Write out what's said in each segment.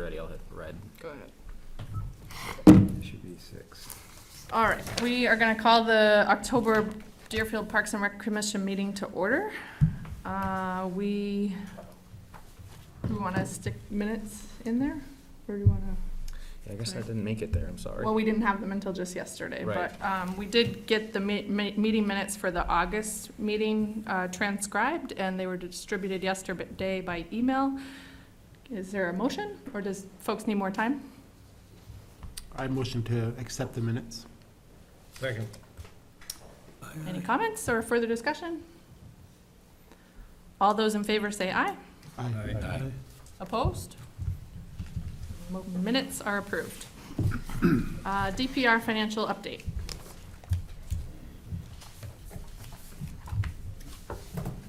you're ready, I'll hit red. Go ahead. It should be 6. All right, we are gonna call the October Deerfield Parks and Rec Commission meeting to order. Do we wanna stick minutes in there, or do you wanna? Yeah, I guess I didn't make it there, I'm sorry. Well, we didn't have them until just yesterday, Right. but we did get the meeting minutes for the August meeting transcribed, and they were distributed yesterday by email. Is there a motion, or does folks need more time? I motion to accept the minutes. Second. Any comments or further discussion? All those in favor say aye. Aye. Opposed? Minutes are approved. DPR financial update.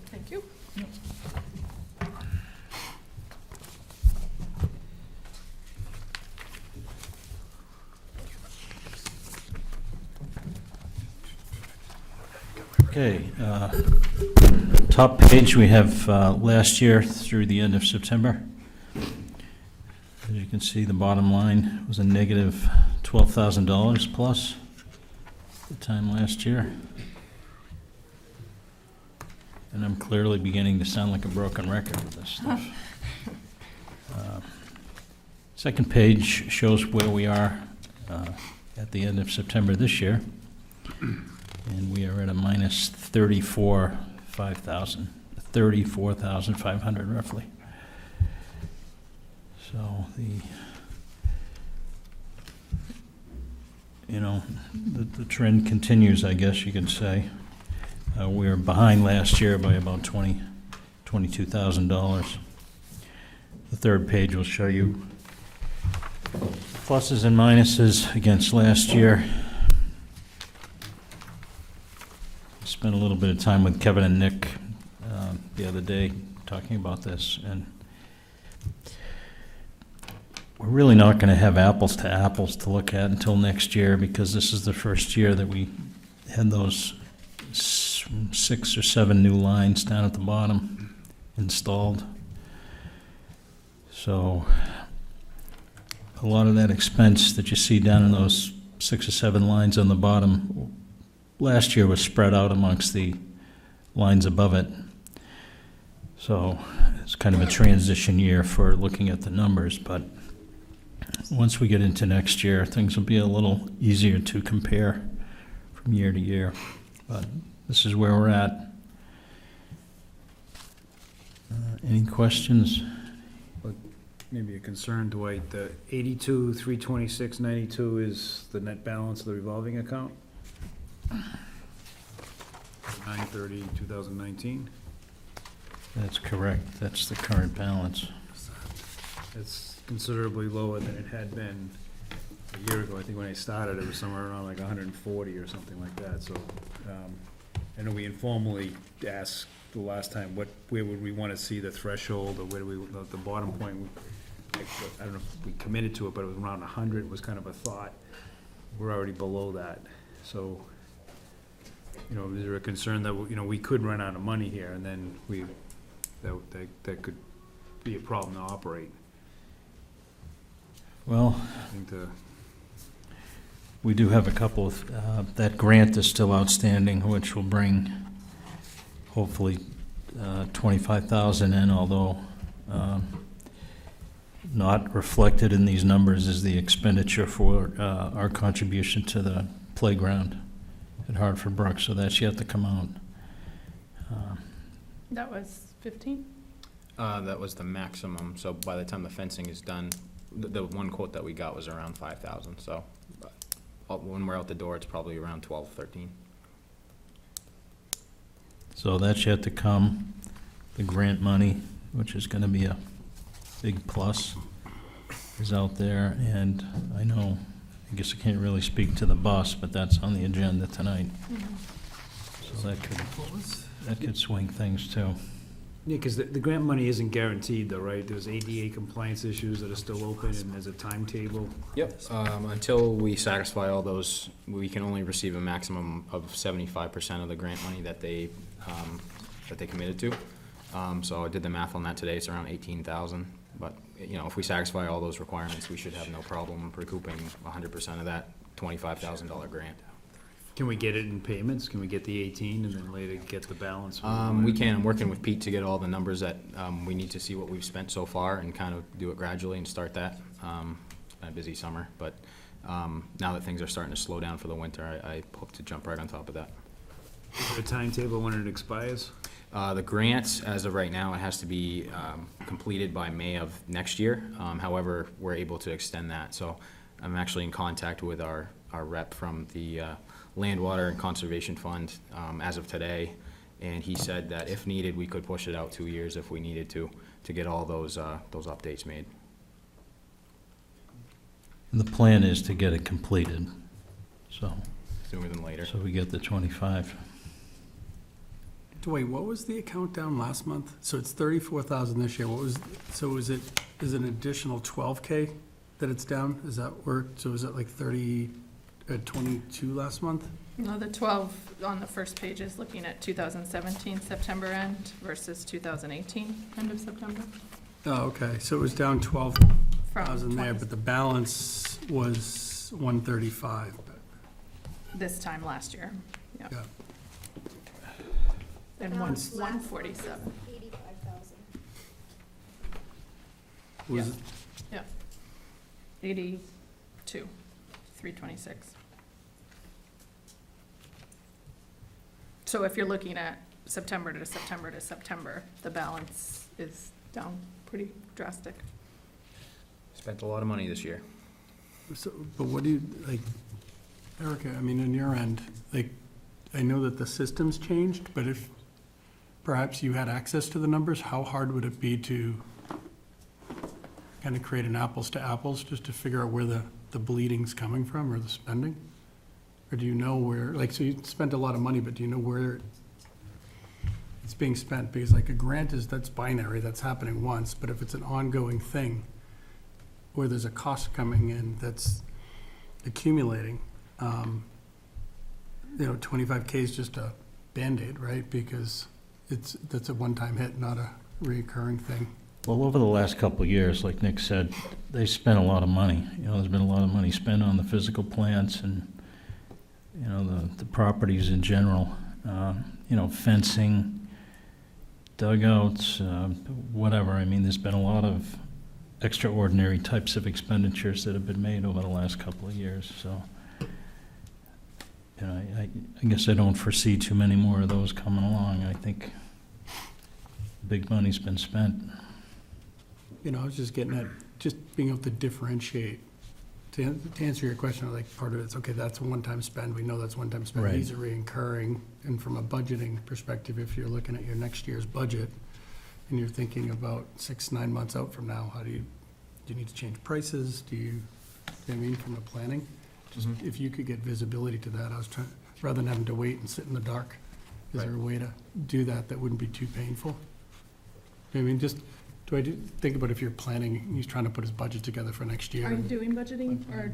Thank you. Okay, top page, we have last year through the end of September. As you can see, the bottom line was a negative $12,000 plus the time last year. And I'm clearly beginning to sound like a broken record with this stuff. Second page shows where we are at the end of September this year. And we are at a minus 34,500 roughly. So the trend continues, I guess you could say. We are behind last year by about $22,000. The third page will show you pluses and minuses against last year. Spent a little bit of time with Kevin and Nick the other day talking about this, and we're really not going to have apples to apples to look at until next year, because this is the first year that we had those 6 or 7 new lines down at the bottom installed. So a lot of that expense that you see down in those 6 or 7 lines on the bottom last year was spread out amongst the lines above it. So it's kind of a transition year for looking at the numbers, but once we get into next year, things will be a little easier to compare from year to year. But this is where we're at. Any questions? Maybe a concern, Dwight, the 82,326.92 is the net balance of the revolving account? 9/30/2019. That's correct. That's the current balance. It's considerably lower than it had been a year ago. I think when I started, it was somewhere around like 140 or something like that. So I know we informally asked the last time, where would we want to see the threshold, or where do we, the bottom point? I don't know if we committed to it, but it was around 100 was kind of a thought. We're already below that. So, is there a concern that, we could run out of money here, and then that could be a problem to operate? Well, I think we do have a couple of, that grant is still outstanding, which will bring hopefully $25,000 in, although not reflected in these numbers is the expenditure for our contribution to the playground at Hartford Brook, so that's yet to come out. That was 15? That was the maximum, so by the time the fencing is done, the one quote that we got was around 5,000, so when we're out the door, it's probably around 12, 13. So that's yet to come. The grant money, which is going to be a big plus, is out there, and I guess I can't really speak to the bus, but that's on the agenda tonight. So that could swing things too. Yeah, because the grant money isn't guaranteed though, right? There's ADA compliance issues that are still open, and there's a timetable. Yep, until we satisfy all those, we can only receive a maximum of 75% of the grant money that they committed to. So I did the math on that today, it's around 18,000, but you know, if we satisfy all those requirements, we should have no problem recouping 100% of that $25,000 grant. Can we get it in payments? Can we get the 18 and then later get the balance? We can. I'm working with Pete to get all the numbers that we need to see what we've spent so far and kind of do it gradually and start that. It's been a busy summer, but now that things are starting to slow down for the winter, I hope to jump right on top of that. Is there a timetable when it expires? The grant, as of right now, it has to be completed by May of next year. However, we're able to extend that. So I'm actually in contact with our rep from the Land, Water, and Conservation Fund as of today. And he said that if needed, we could push it out 2 years if we needed to get all those updates made. And the plan is to get it completed, so Sooner than later. we get the 25. Wait, what was the account down last month? So it's 34,000 this year. Is it an additional 12K that it's down? Is that where, so is it like 22 last month? No, the 12 on the first page is looking at 2017 September end versus 2018 end of September. Oh, okay, so it was down 12,000 From there, but the balance was 135. this time last year, yeah. Yeah. And Balance last 147. 85,000. Was it? 82, 326. So if you're looking at September to September to September, the balance is down pretty drastic. Spent a lot of money this year. So, but what do you, like, Erica, I mean, on your end, like, I know that the system's changed, but if perhaps you had access to the numbers, how hard would it be to kind of create an apples to apples, just to figure out where the bleeding's coming from or the spending? Or do you know where, like, so you spent a lot of money, but do you know where it's being spent? Because like a grant that's binary, that's happening once, but if it's an ongoing thing, where there's a cost coming in that's accumulating, 25K is just a Band-Aid, right? Because that's a one-time hit, not a recurring thing. Well, over the last couple of years, like Nick said, they spent a lot of money. There's been a lot of money spent on the physical plants and, the properties in general. Fencing, dugouts, whatever. I mean, there's been a lot of extraordinary types of expenditures that have been made over the last couple of years, so. I guess I don't foresee too many more of those coming along. I think big money's been spent. I was just getting at, just being able to differentiate. To answer your question, like, part of it's, okay, that's a one-time spend, we know that's one-time spend. Right. These are reoccurring, and from a budgeting perspective, if you're looking at your next year's budget, and you're thinking about 6-9 months out from now, do you need to change prices? Do you know what I mean, from a planning? Just if you could get visibility to that, I was trying, rather than having to wait and sit in the dark, is there a way to do that that wouldn't be too painful? I mean, just, think about if you're planning, he's trying to put his budget together for next year. Are you doing budgeting, or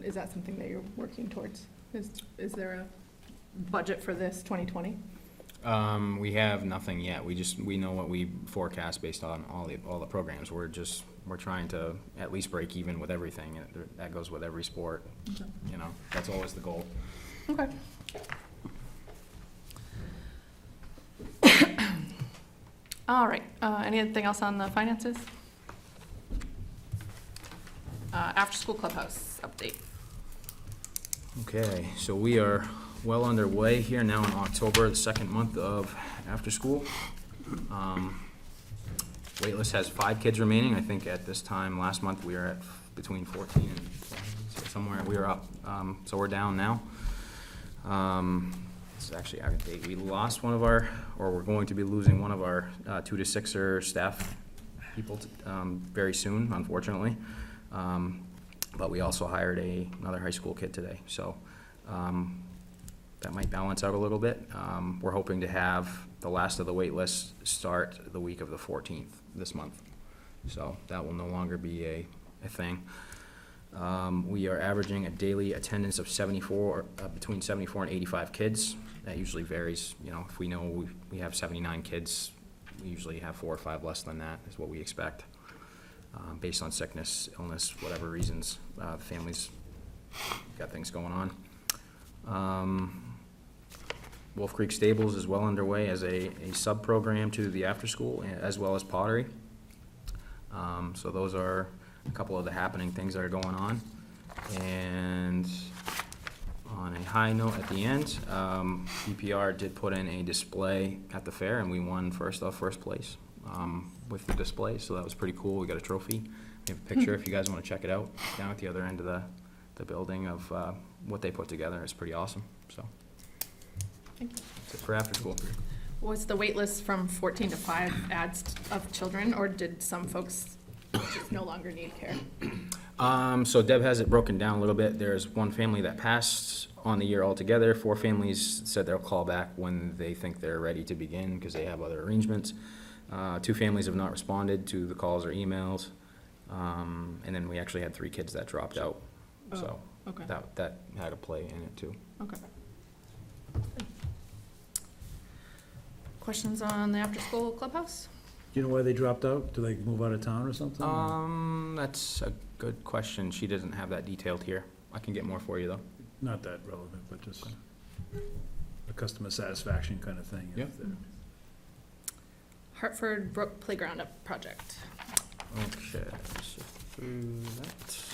is that something that you're working towards? Is there a budget for this 2020? We have nothing yet. We know what we forecast based on all the programs. We're trying to at least break even with everything, and that goes with every sport. Okay. That's always the goal. Okay. All right, anything else on the finances? After-school clubhouse update. Okay, so we are well underway here now in October, the second month of after school. Waitlist has 5 kids remaining. I think at this time last month we were at between 14 and 20, so somewhere we were up. So we're down now. This is actually out of date. We lost one of our, or we're going to be losing one of our 2 to 6er staff people very soon, unfortunately. But we also hired another high school kid today, so that might balance out a little bit. We're hoping to have the last of the wait list start the week of the 14th this month, so that will no longer be a thing. We are averaging a daily attendance of 74, between 74 and 85 kids. That usually varies. If we know we have 79 kids, we usually have 4 or 5 less than that is what we expect. based on sickness, illness, whatever reasons, the families got things going on. Wolf Creek Stables is well underway as a sub-program to the after-school, as well as pottery. So those are a couple of the happening things that are going on. And on a high note at the end, DPR did put in a display at the fair, and we won first place with the display, so that was pretty cool. We got a trophy. We have a picture if you guys want to check it out down at the other end of the building of what they put together. It's pretty awesome, so. Thank you. That's it for after school. Was the wait list from 14 to 5 adds of children, or did some folks just no longer need care? So Deb has it broken down a little bit. There's one family that passed on the year altogether. 4 families said they'll call back when they think they're ready to begin because they have other arrangements. 2 families have not responded to the calls or emails. And then we actually had 3 kids that dropped out. So Okay, that had a play in it too. okay. Questions on the after-school clubhouse? Do you know why they dropped out? Do they move out of town or something? That's a good question. She doesn't have that detailed here. I can get more for you though. Not that relevant, but just a customer satisfaction kind of thing. Yeah. Hartford Brook Playground project. Okay, so through that.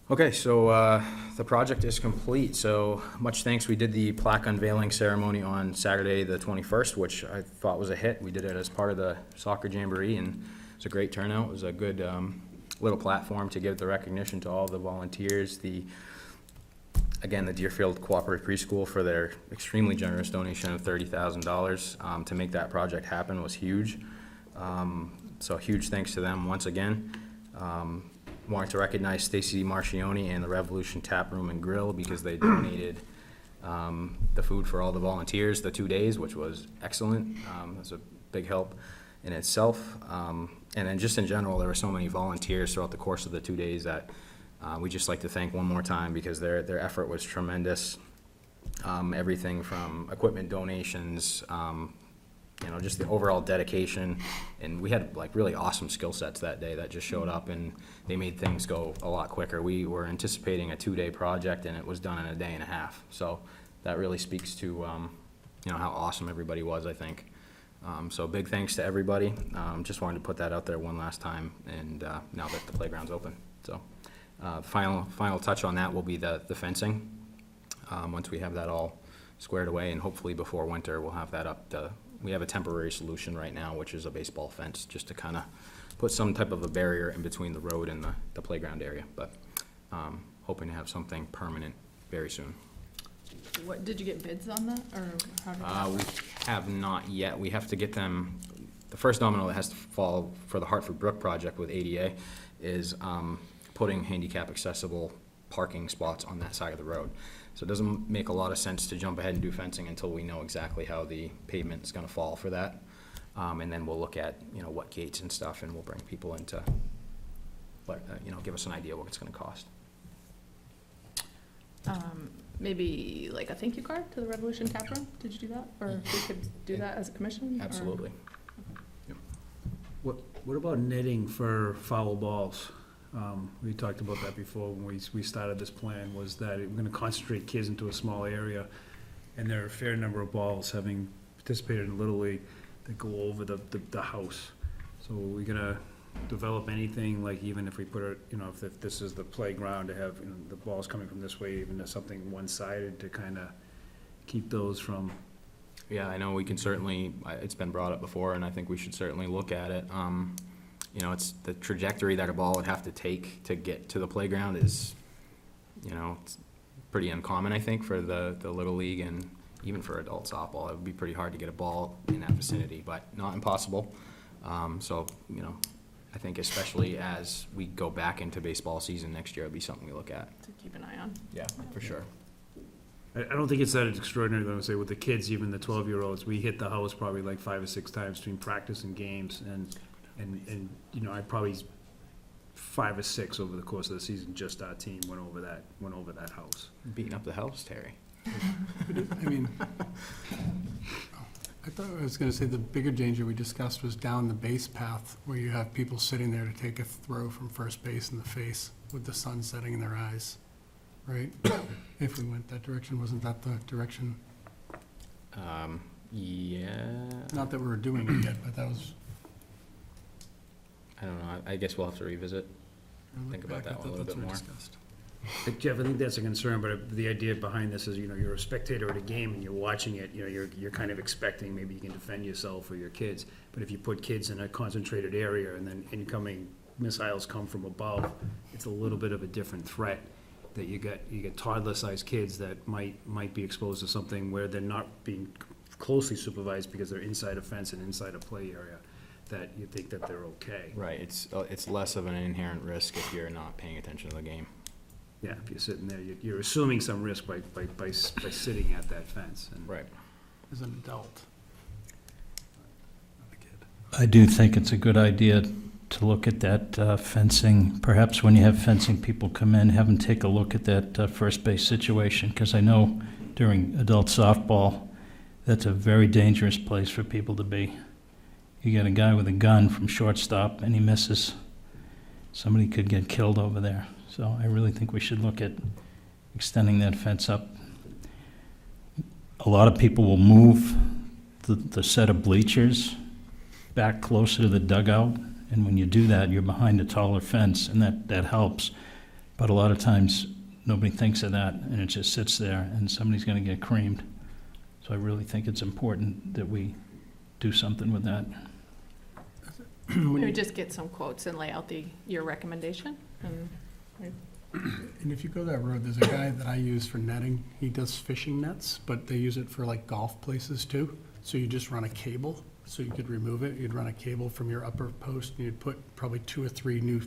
Okay, so the project is complete, so much thanks. We did the plaque unveiling ceremony on Saturday, the 21st, which I thought was a hit. We did it as part of the soccer jamboree, and it's a great turnout. It was a good little platform to give the recognition to all the volunteers. Again, the Deerfield Cooperative Preschool for their extremely generous donation of $30,000 to make that project happen was huge. So huge thanks to them once again. Wanted to recognize Stacy Marchioni and the Revolution Tap Room and Grill because they donated the food for all the volunteers the 2 days, which was excellent. That's a big help in itself. And then just in general, there were so many volunteers throughout the course of the 2 days that we just like to thank one more time because their effort was tremendous. Everything from equipment donations, just the overall dedication, and we had like really awesome skill sets that day that just showed up, and they made things go a lot quicker. We were anticipating a 2-day project, and it was done in a day and a half. So that really speaks to how awesome everybody was, I think. So big thanks to everybody. Just wanted to put that out there one last time, and now that the playground's open. So final touch on that will be the fencing. Once we have that all squared away, and hopefully before winter we'll have that up. We have a temporary solution right now, which is a baseball fence, just to kind of put some type of a barrier in between the road and the playground area. But hoping to have something permanent very soon. What, did you get bids on that, or how did that We work? have not yet. We have to get them, the first domino that has to fall for the Hartford Brook project with ADA is putting handicap accessible parking spots on that side of the road. So it doesn't make a lot of sense to jump ahead and do fencing until we know exactly how the pavement is gonna fall for that. And then we'll look at, what gates and stuff, and we'll bring people in to, give us an idea what it's gonna cost. Maybe like a thank you card to the Revolution Tap Room? Did you do that? Or if we could do that as a commission? or- Absolutely. What about netting for foul balls? We talked about that before when we started this plan, was that we're gonna concentrate kids into a small area, and there are a fair number of balls, having participated in Little League, that go over the house. So are we gonna develop anything, like even if we put it, if this is the playground, to have, the balls coming from this way, even to something one-sided to kinda keep those from, Yeah, I know we can certainly, it's been brought up before, and I think we should certainly look at it. It's the trajectory that a ball would have to take to get to the playground is, it's pretty uncommon, I think, for the Little League and even for adult softball. It would be pretty hard to get a ball in that vicinity, but not impossible. I think especially as we go back into baseball season next year, it'd be something we look at. To keep an eye on. Yeah, for sure. I don't think it's that extraordinary, though, to say with the kids, even the 12-year-olds, we hit the house probably like 5 or 6 times between practice and games, and I probably 5 or 6 over the course of the season, just our team went over that house. Beating up the house, Terry. I mean, I thought I was gonna say the bigger danger we discussed was down the base path, where you have people sitting there to take a throw from first base in the face with the sun setting in their eyes, right? If we went that direction, wasn't that the direction? Yeah, Not that we were doing it yet, but that was. I don't know, I guess we'll have to revisit. Think about that one a little bit more. But Jeff, I think that's a concern, but the idea behind this is, you know, you're a spectator at a game and you're watching it, you know, you're kind of expecting maybe you can defend yourself or your kids. But if you put kids in a concentrated area and then incoming missiles come from above, it's a little bit of a different threat. That you get toddler-sized kids that might be exposed to something where they're not being closely supervised because they're inside a fence and inside a play area, that you think that they're okay. Right, it's less of an inherent risk if you're not paying attention to the game. Yeah, if you're sitting there, you're assuming some risk by sitting at that fence. And Right. As an adult. Not a kid. I do think it's a good idea to look at that fencing. Perhaps when you have fencing people come in, have them take a look at that first base situation, because I know during adult softball, that's a very dangerous place for people to be. You get a guy with a gun from shortstop and he misses, somebody could get killed over there. So I really think we should look at extending that fence up. A lot of people will move the set of bleachers back closer to the dugout, and when you do that, you're behind a taller fence, and that helps. But a lot of times, nobody thinks of that, and it just sits there, and somebody's gonna get creamed. So I really think it's important that we do something with that. Maybe just get some quotes and lay out your recommendation, and And if you go that road, there's a guy that I use for netting. He does fishing nets, but they use it for like golf places too. So you just run a cable, so you could remove it. You'd run a cable from your upper post, and you'd put probably 2 or 3 new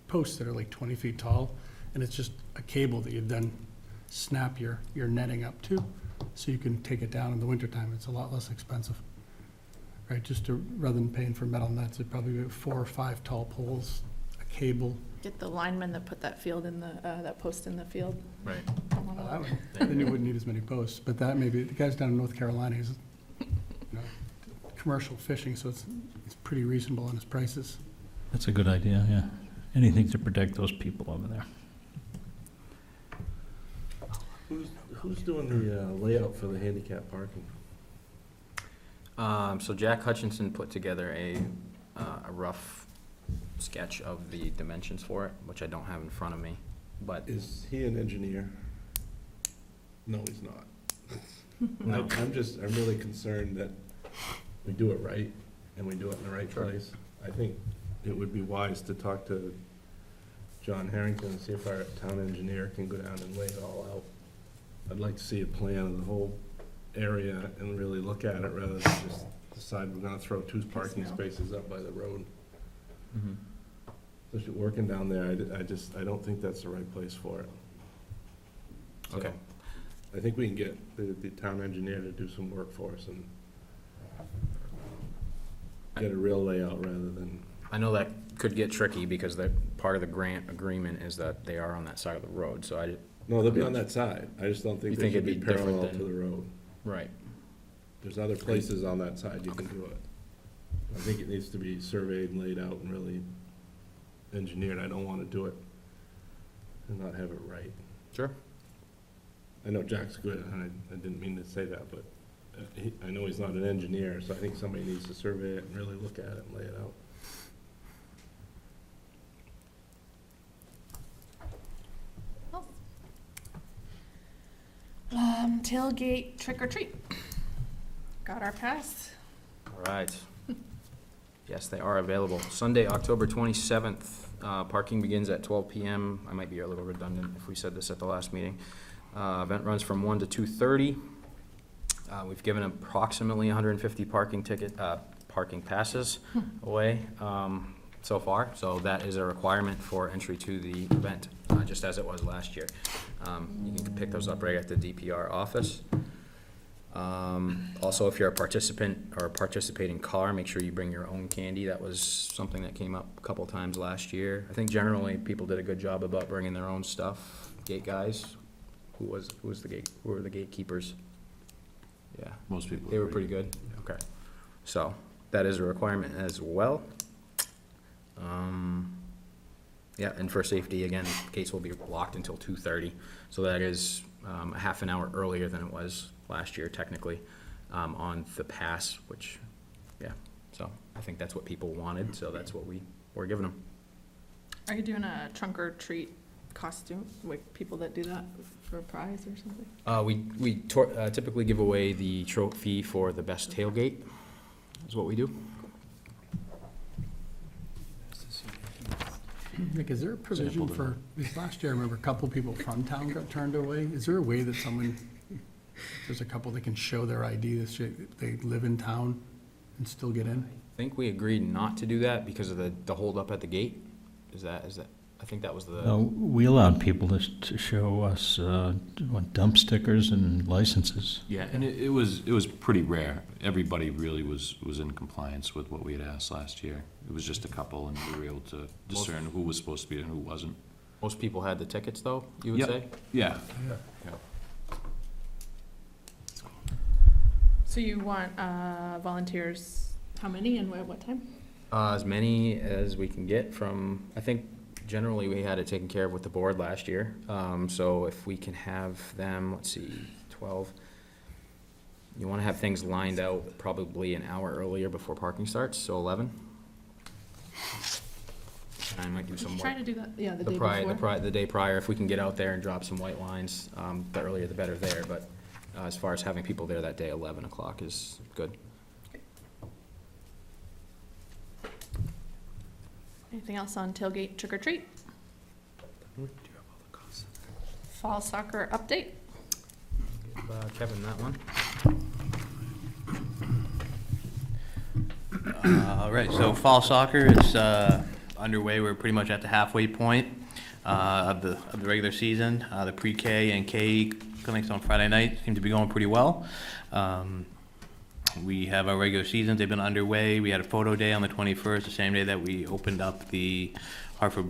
posts that are like 20 feet tall. And it's just a cable that you'd then snap your netting up to, so you can take it down in the wintertime. It's a lot less expensive. Right, just to, rather than paying for metal nets, it'd probably be 4 or 5 tall poles, a cable. get the linemen that put that field in that post in the field. Right. Then you wouldn't need as many posts, but that maybe, the guys down in North Carolina, he's, you know, commercial fishing, so it's pretty reasonable on his prices. That's a good idea, yeah. Anything to protect those people over there. Who's doing the layout for the handicap parking? So Jack Hutchinson put together a rough sketch of the dimensions for it, which I don't have in front of me, but. Is he an engineer? No, he's not. No. I'm really concerned that we do it right, and we do it in the right Sure. place. I think it would be wise to talk to John Harrington and see if our town engineer can go down and lay it all out. I'd like to see a plan of the whole area and really look at it, rather than just decide we're gonna throw 2 parking spaces up by the road. Mhm. Especially working down there, I don't think that's the right place for it. So, Okay. I think we can get the town engineer to do some work for us and get a real layout rather than, I know that could get tricky because part of the grant agreement is that they are on that side of the road, so no, they'll be on that side. I just don't You think they think should it'd be be different parallel to than- the road. right. There's other places on that side you can do it. I think it needs to be surveyed and laid out and really engineered. I don't wanna do it and not have it right. Sure. I know Jack's good, and I didn't mean to say that, but I know he's not an engineer, so I think somebody needs to survey it and really look at it and lay it out. Tailgate trick or treat. Got our pass. All right. Yes, they are available. Sunday, October 27th, parking begins at 12 PM. I might be a little redundant if we said this at the last meeting. Event runs from 1 to 2:30. We've given approximately 150 parking passes away so far, so that is a requirement for entry to the event, just as it was last year. You can pick those up right at the DPR office. Also, if you're a participant or a participating car, make sure you bring your own candy. That was something that came up a couple times last year. I think generally people did a good job about bringing their own stuff. Gate guys, who were the gatekeepers? Yeah, Most people. they were pretty good. Okay. So that is a requirement as well. Yeah, and for safety, again, gates will be locked until 2:30. So that is a half an hour earlier than it was last year technically on the pass, which, yeah. So I think that's what people wanted, so that's what we're giving them. Are you doing a trunk or treat costume, like people that do that for a prize or something? We typically give away the trophy for the best tailgate, is what we do. Nick, is there a provision for, because last year, I remember a couple people from town got turned away. Is there a way that someone, there's a couple that can show their ID, that they live in town and still get in? I think we agreed not to do that because of the holdup at the gate. Is that, I think that was the, We allowed people to show us dump stickers and licenses. Yeah, and it was pretty rare. Everybody really was in compliance with what we had asked last year. It was just a couple, and we were able to discern who was supposed to be and who wasn't. most people had the tickets though, you would Yep. say? Yeah. So you want volunteers, how many and what time? As many as we can get from, I think generally we had it taken care of with the board last year. So if we can have them, let's see, 12. You want to have things lined out probably an hour earlier before parking starts, so 11. And I might do some Try work. to do that, yeah, the The day prior, before. the day prior, if we can get out there and drop some white lines, the earlier the better there, but as far as having people there that day, 11 o'clock is good. Anything else on tailgate trick or treat? Fall soccer update? Give Kevin that one. All right, so fall soccer is underway. We're pretty much at the halfway point of the regular season. The pre-K and K clinics on Friday night seem to be going pretty well. We have our regular seasons. They've been underway. We had a photo day on the 21st, the same day that we opened up the Hartford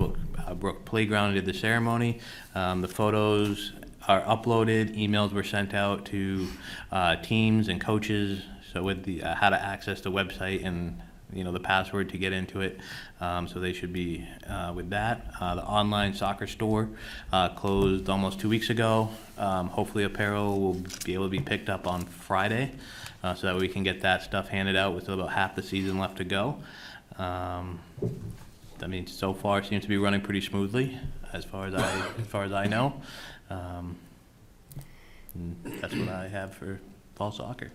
Brook Playground and did the ceremony. The photos are uploaded. Emails were sent out to teams and coaches. So with the how to access the website and the password to get into it, so they should be with that. The online soccer store closed almost 2 weeks ago. Hopefully apparel will be able to be picked up on Friday, so that we can get that stuff handed out with about half the season left to go. I mean, so far it seems to be running pretty smoothly, as far as I know. And that's what I have for fall soccer.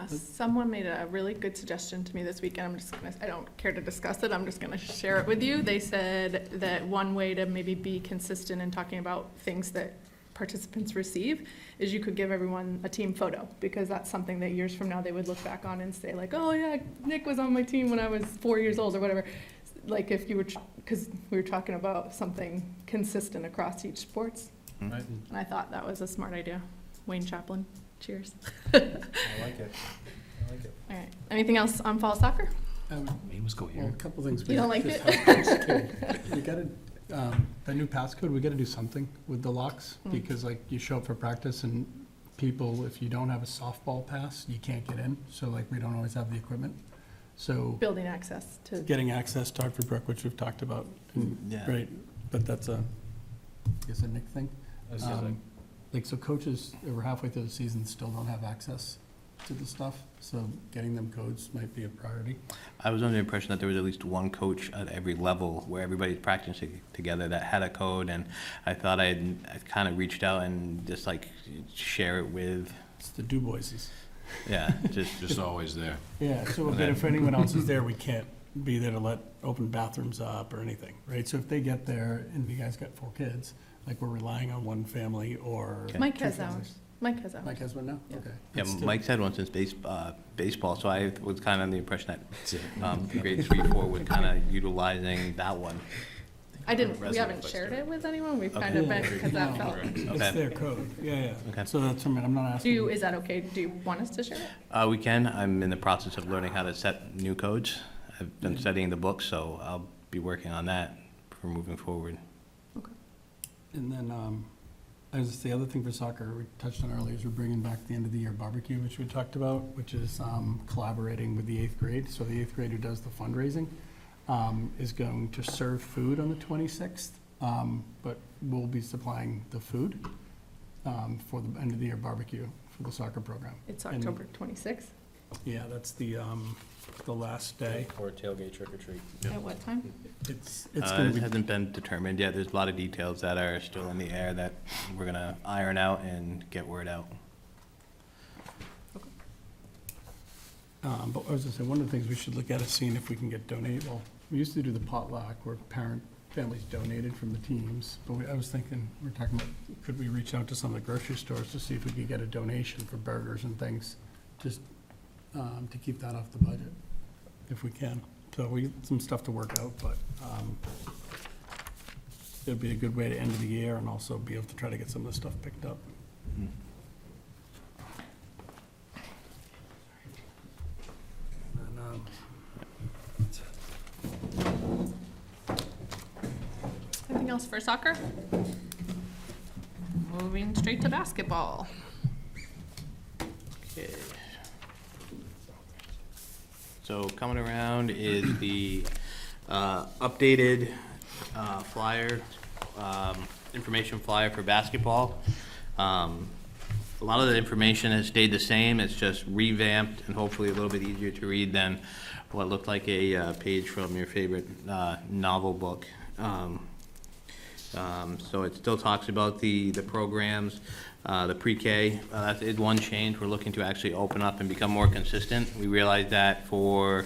Someone made a really good suggestion to me this weekend. I don't care to discuss it, I'm just gonna share it with you. They said that one way to maybe be consistent in talking about things that participants receive is you could give everyone a team photo, because that's something that years from now they would look back on and say like, oh yeah, Nick was on my team when I was 4 years old or whatever. Like if you were, because we were talking about something consistent across each sports. Right. And I thought that was a smart idea. Wayne Chaplin, cheers. I like it. All right, anything else on fall soccer? We must go Well, here. a couple things. You don't like just it? have to- We gotta, the new passcode, we gotta do something with the locks, Mm. because like you show up for practice and people, if you don't have a softball pass, you can't get in, so like we don't always have the equipment. So Building access to, getting access to Hartford Brook, which we've talked about, Yeah. right, but that's I guess a Nick thing. Like, so coaches, we're halfway through the season, still don't have access to the stuff, so getting them codes might be a priority. I was under the impression that there was at least one coach at every level where everybody's practicing together that had a code, and I thought I'd kind of reached out and just like share it with, It's the Du Boises. yeah, just Just always there. Yeah, so but if anyone else is there, we can't be there to let open bathrooms up or anything, right? So if they get there and you guys got 4 kids, like we're relying on one family or. Mike 2 has families. ours. Mike has ours. Mike has one now? Yeah. Okay. yeah, That's still- Mike's had one since baseball, so I was kind of under the impression that grade 3, 4 was kind of utilizing that one. We Resident haven't place shared there. it with anyone, we've kind Yeah. of been, because that No. felt. It's Okay. their code, yeah, Okay. yeah. So that's, I mean, I'm not asking. Is that okay? Do you want us to share it? We can. I'm in the process of learning how to set new codes. I've been studying the book, so I'll be working on that for moving forward. And then, as the other thing for soccer, we touched on earlier, is we're bringing back the end of the year barbecue, which we talked about, which is collaborating with the 8th grade. So the 8th grade who does the fundraising is going to serve food on the 26th, but we'll be supplying the food for the end of the year barbecue for the soccer program. It's And- October 26th. Yeah, that's the last day. Or tailgate trick or treat. At what time? It's gonna It be, hasn't been determined yet. There's a lot of details that are still in the air that we're gonna iron out and get word out. but I was gonna say, one of the things we should look at is seeing if we can get well, we used to do the potluck where families donated from the teams, but I was thinking, we're talking about, could we reach out to some of the grocery stores to see if we could get a donation for burgers and things, just to keep that off the budget, if we can. So some stuff to work out, but it'd be a good way to end the year and also be able to try to get some of the stuff picked up. And, Anything else for soccer? Moving straight to basketball. Okay. So coming around is the updated flyer, information flyer for basketball. A lot of the information has stayed the same, it's just revamped and hopefully a little bit easier to read than what looked like a page from your favorite novel book. So it still talks about the programs, the pre-K. That is one change. We're looking to actually open up and become more consistent. We realized that for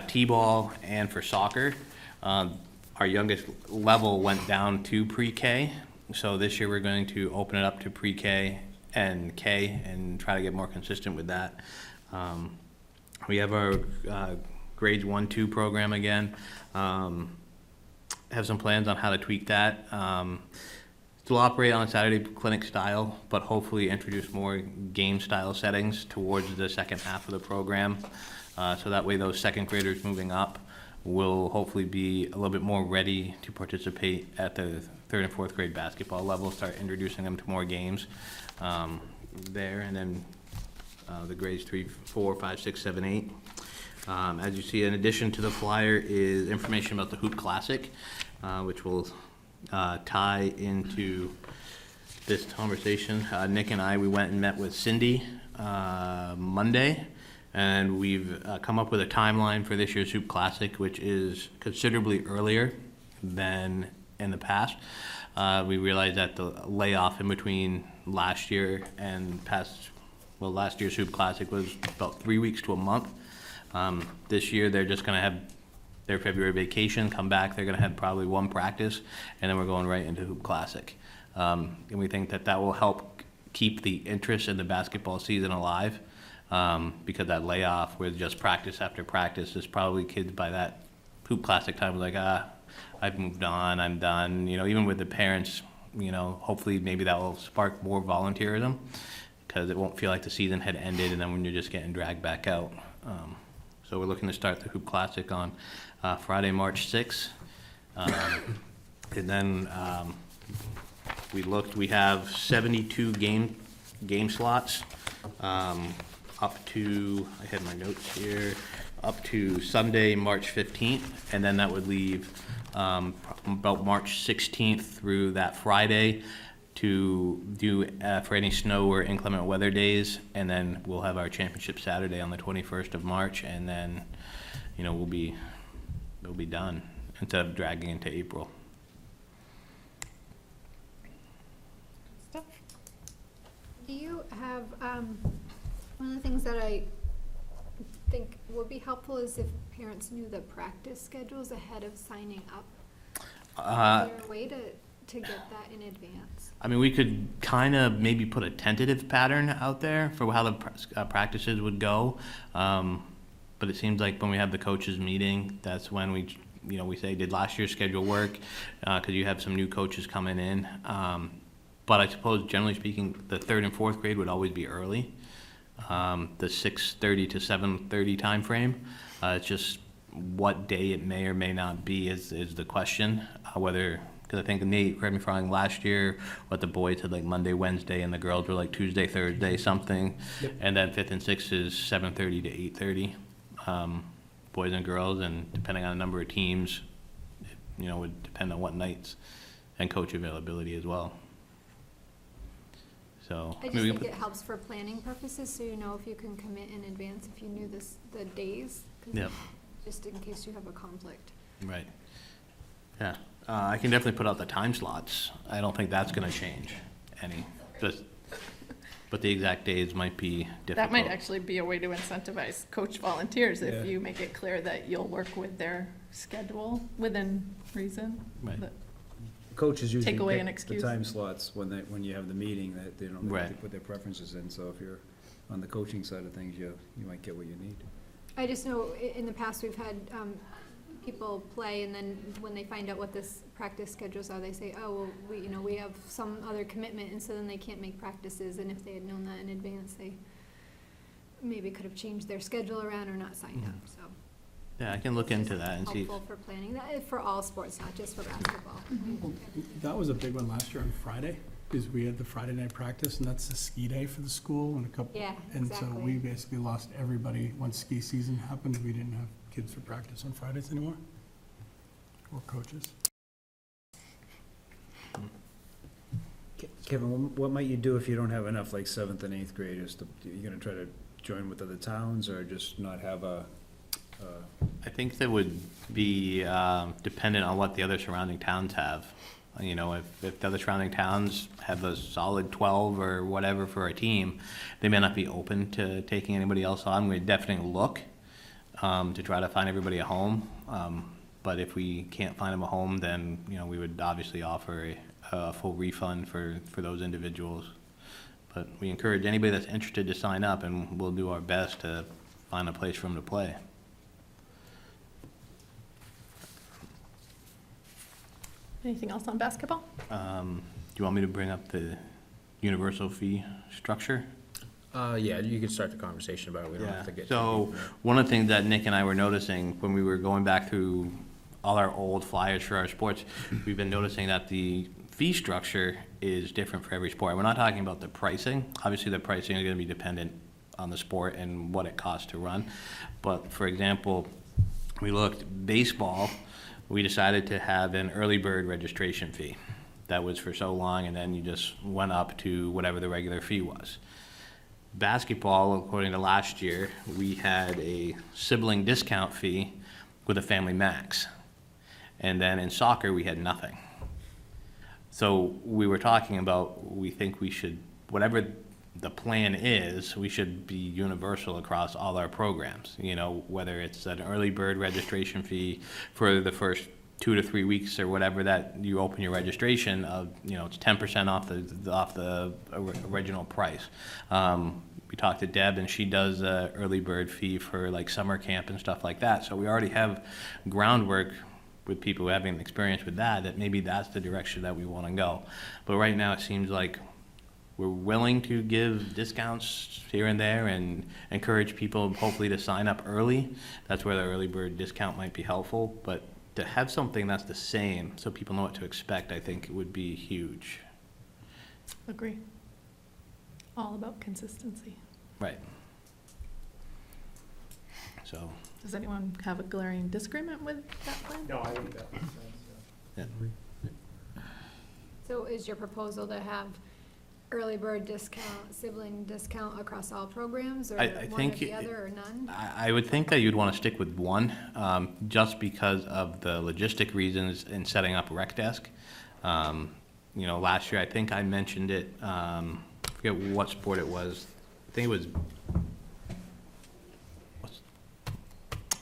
T-ball and for soccer, our youngest level went down to pre-K. So this year we're going to open it up to pre-K and K and try to get more consistent with that. We have our grades 1-2 program again. Have some plans on how to tweak that. Still operate on a Saturday clinic style, but hopefully introduce more game style settings towards the second half of the program. So that way those second graders moving up will hopefully be a little bit more ready to participate at the 3rd and 4th grade basketball level, start introducing them to more games there, and then the grades 3, 4, 5, 6, 7, 8. As you see, in addition to the flyer is information about the Hoop Classic, which will tie into this conversation. Nick and I, we went and met with Cindy Monday, and we've come up with a timeline for this year's Hoop Classic, which is considerably earlier than in the past. We realized that the layoff in between last year and last year's Hoop Classic was about 3 weeks to a month. This year, they're just gonna have their February vacation, come back, they're gonna have probably one practice, and then we're going right into Hoop Classic. And we think that that will help keep the interest in the basketball season alive, because that layoff with just practice after practice is probably kids by that Hoop Classic time like, I've moved on, I'm done, even with the parents, hopefully maybe that will spark more volunteerism, because it won't feel like the season had ended and then when you're just getting dragged back out. So we're looking to start the Hoop Classic on Friday, March 6th. And then we have 72 game slots up to, I had my notes here, up to Sunday, March 15th. And then that would leave about March 16th through that Friday to do for any snow or inclement weather days, and then we'll have our championship Saturday on the 21st of March, and then, we'll be done instead of dragging into April. Stuff. Do you have, one of the things that I think would be helpful is if parents knew the practice schedules ahead of signing up. Is there a way to get that in advance? I mean, we could kind of maybe put a tentative pattern out there for how the practices would go. But it seems like when we have the coaches meeting, that's when we say, did last year's schedule work? Because you have some new coaches coming in. But I suppose generally speaking, the 3rd and 4th grade would always be early. The 6:30 to 7:30 timeframe. It's just what day it may or may not be is the question. Whether Because I think Nate, correct me if I'm wrong, last year, what the boys had like Monday, Wednesday, and the girls were like Tuesday, Thursday, something. And then 5th and 6th is 7:30 to 8:30, boys and girls, and depending on the number of teams, it, would depend on what nights, and coach availability as well. So. I just mean, think it helps for planning purposes, so you know if you can commit in advance, if you knew the days. 'cause Yep. Just in case you have a conflict. Right. Yeah, I can definitely put out the time slots. I don't think that's gonna change any, but the exact days might be difficult. That might actually be a way to incentivize coach volunteers, if Yeah. you make it clear that you'll work with their schedule within reason. Right. That- Coaches usually Take away an pick the excuse. time slots when you have the meeting, that they don't, Right. they put their preferences in, so if you're on the coaching side of things, you might get what you need. I just know in the past, we've had people play, and then when they find out what this practice schedules are, they say, oh, well, we have some other commitment, and so then they can't make practices, and if they had known that in advance, they maybe could have changed their schedule around or not signed up, so. Yeah, I can look into that and see. Helpful for planning, that, for all sports, not just for basketball. That was a big one last year on Friday, because we had the Friday night practice, and that's the ski day for the school, and a couple. Yeah, And so we exactly. basically lost everybody. Once ski season happened, we didn't have kids for practice on Fridays anymore, or coaches. Kevin, what might you do if you don't have enough, like, 7th and 8th graders? You gonna try to join with other towns, or just not have I think that would be dependent on what the other surrounding towns have. If the other surrounding towns have a solid 12 or whatever for a team, they may not be open to taking anybody else on. We'd definitely look to try to find everybody a home. But if we can't find them a home, then, we would obviously offer a full refund for those individuals. But we encourage anybody that's interested to sign up, and we'll do our best to find a place for them to play. Anything else on basketball? Do you want me to bring up the universal fee structure? Yeah, you could start the conversation about it. We don't have to get. too So, deep in it. one of the things that Nick and I were noticing when we were going back through all our old flyers for our sports, we've been noticing that the fee structure is different for every sport. We're not talking about the pricing. Obviously, the pricing is gonna be dependent on the sport and what it costs to run. But, for example, we looked, baseball, we decided to have an early bird registration fee. That was for so long, and then you just went up to whatever the regular fee was. Basketball, according to last year, we had a sibling discount fee with a family max. And then in soccer, we had nothing. So we were talking about, we think we should, whatever the plan is, we should be universal across all our programs. Whether it's an early bird registration fee for the first 2 to 3 weeks or whatever that you open your registration of, it's 10% off the original price. We talked to Deb, and she does a early bird fee for like summer camp and stuff like that. So we already have groundwork with people having experience with that maybe that's the direction that we want to go. But right now, it seems like we're willing to give discounts here and there and encourage people hopefully to sign up early. That's where the early bird discount might be helpful. But to have something that's the same so people know what to expect, I think it would be huge. Agree. All about consistency. Right. So, Does anyone have a glaring disagreement with that plan? No, I think that makes sense, yeah. So is your proposal to have early bird discount, sibling discount across all programs, or I one or think the other, or none? I would think that you'd want to stick with one, just because of the logistic reasons in setting up a rec desk. Last year, I think I mentioned it, I forget what sport it was. I think it was, I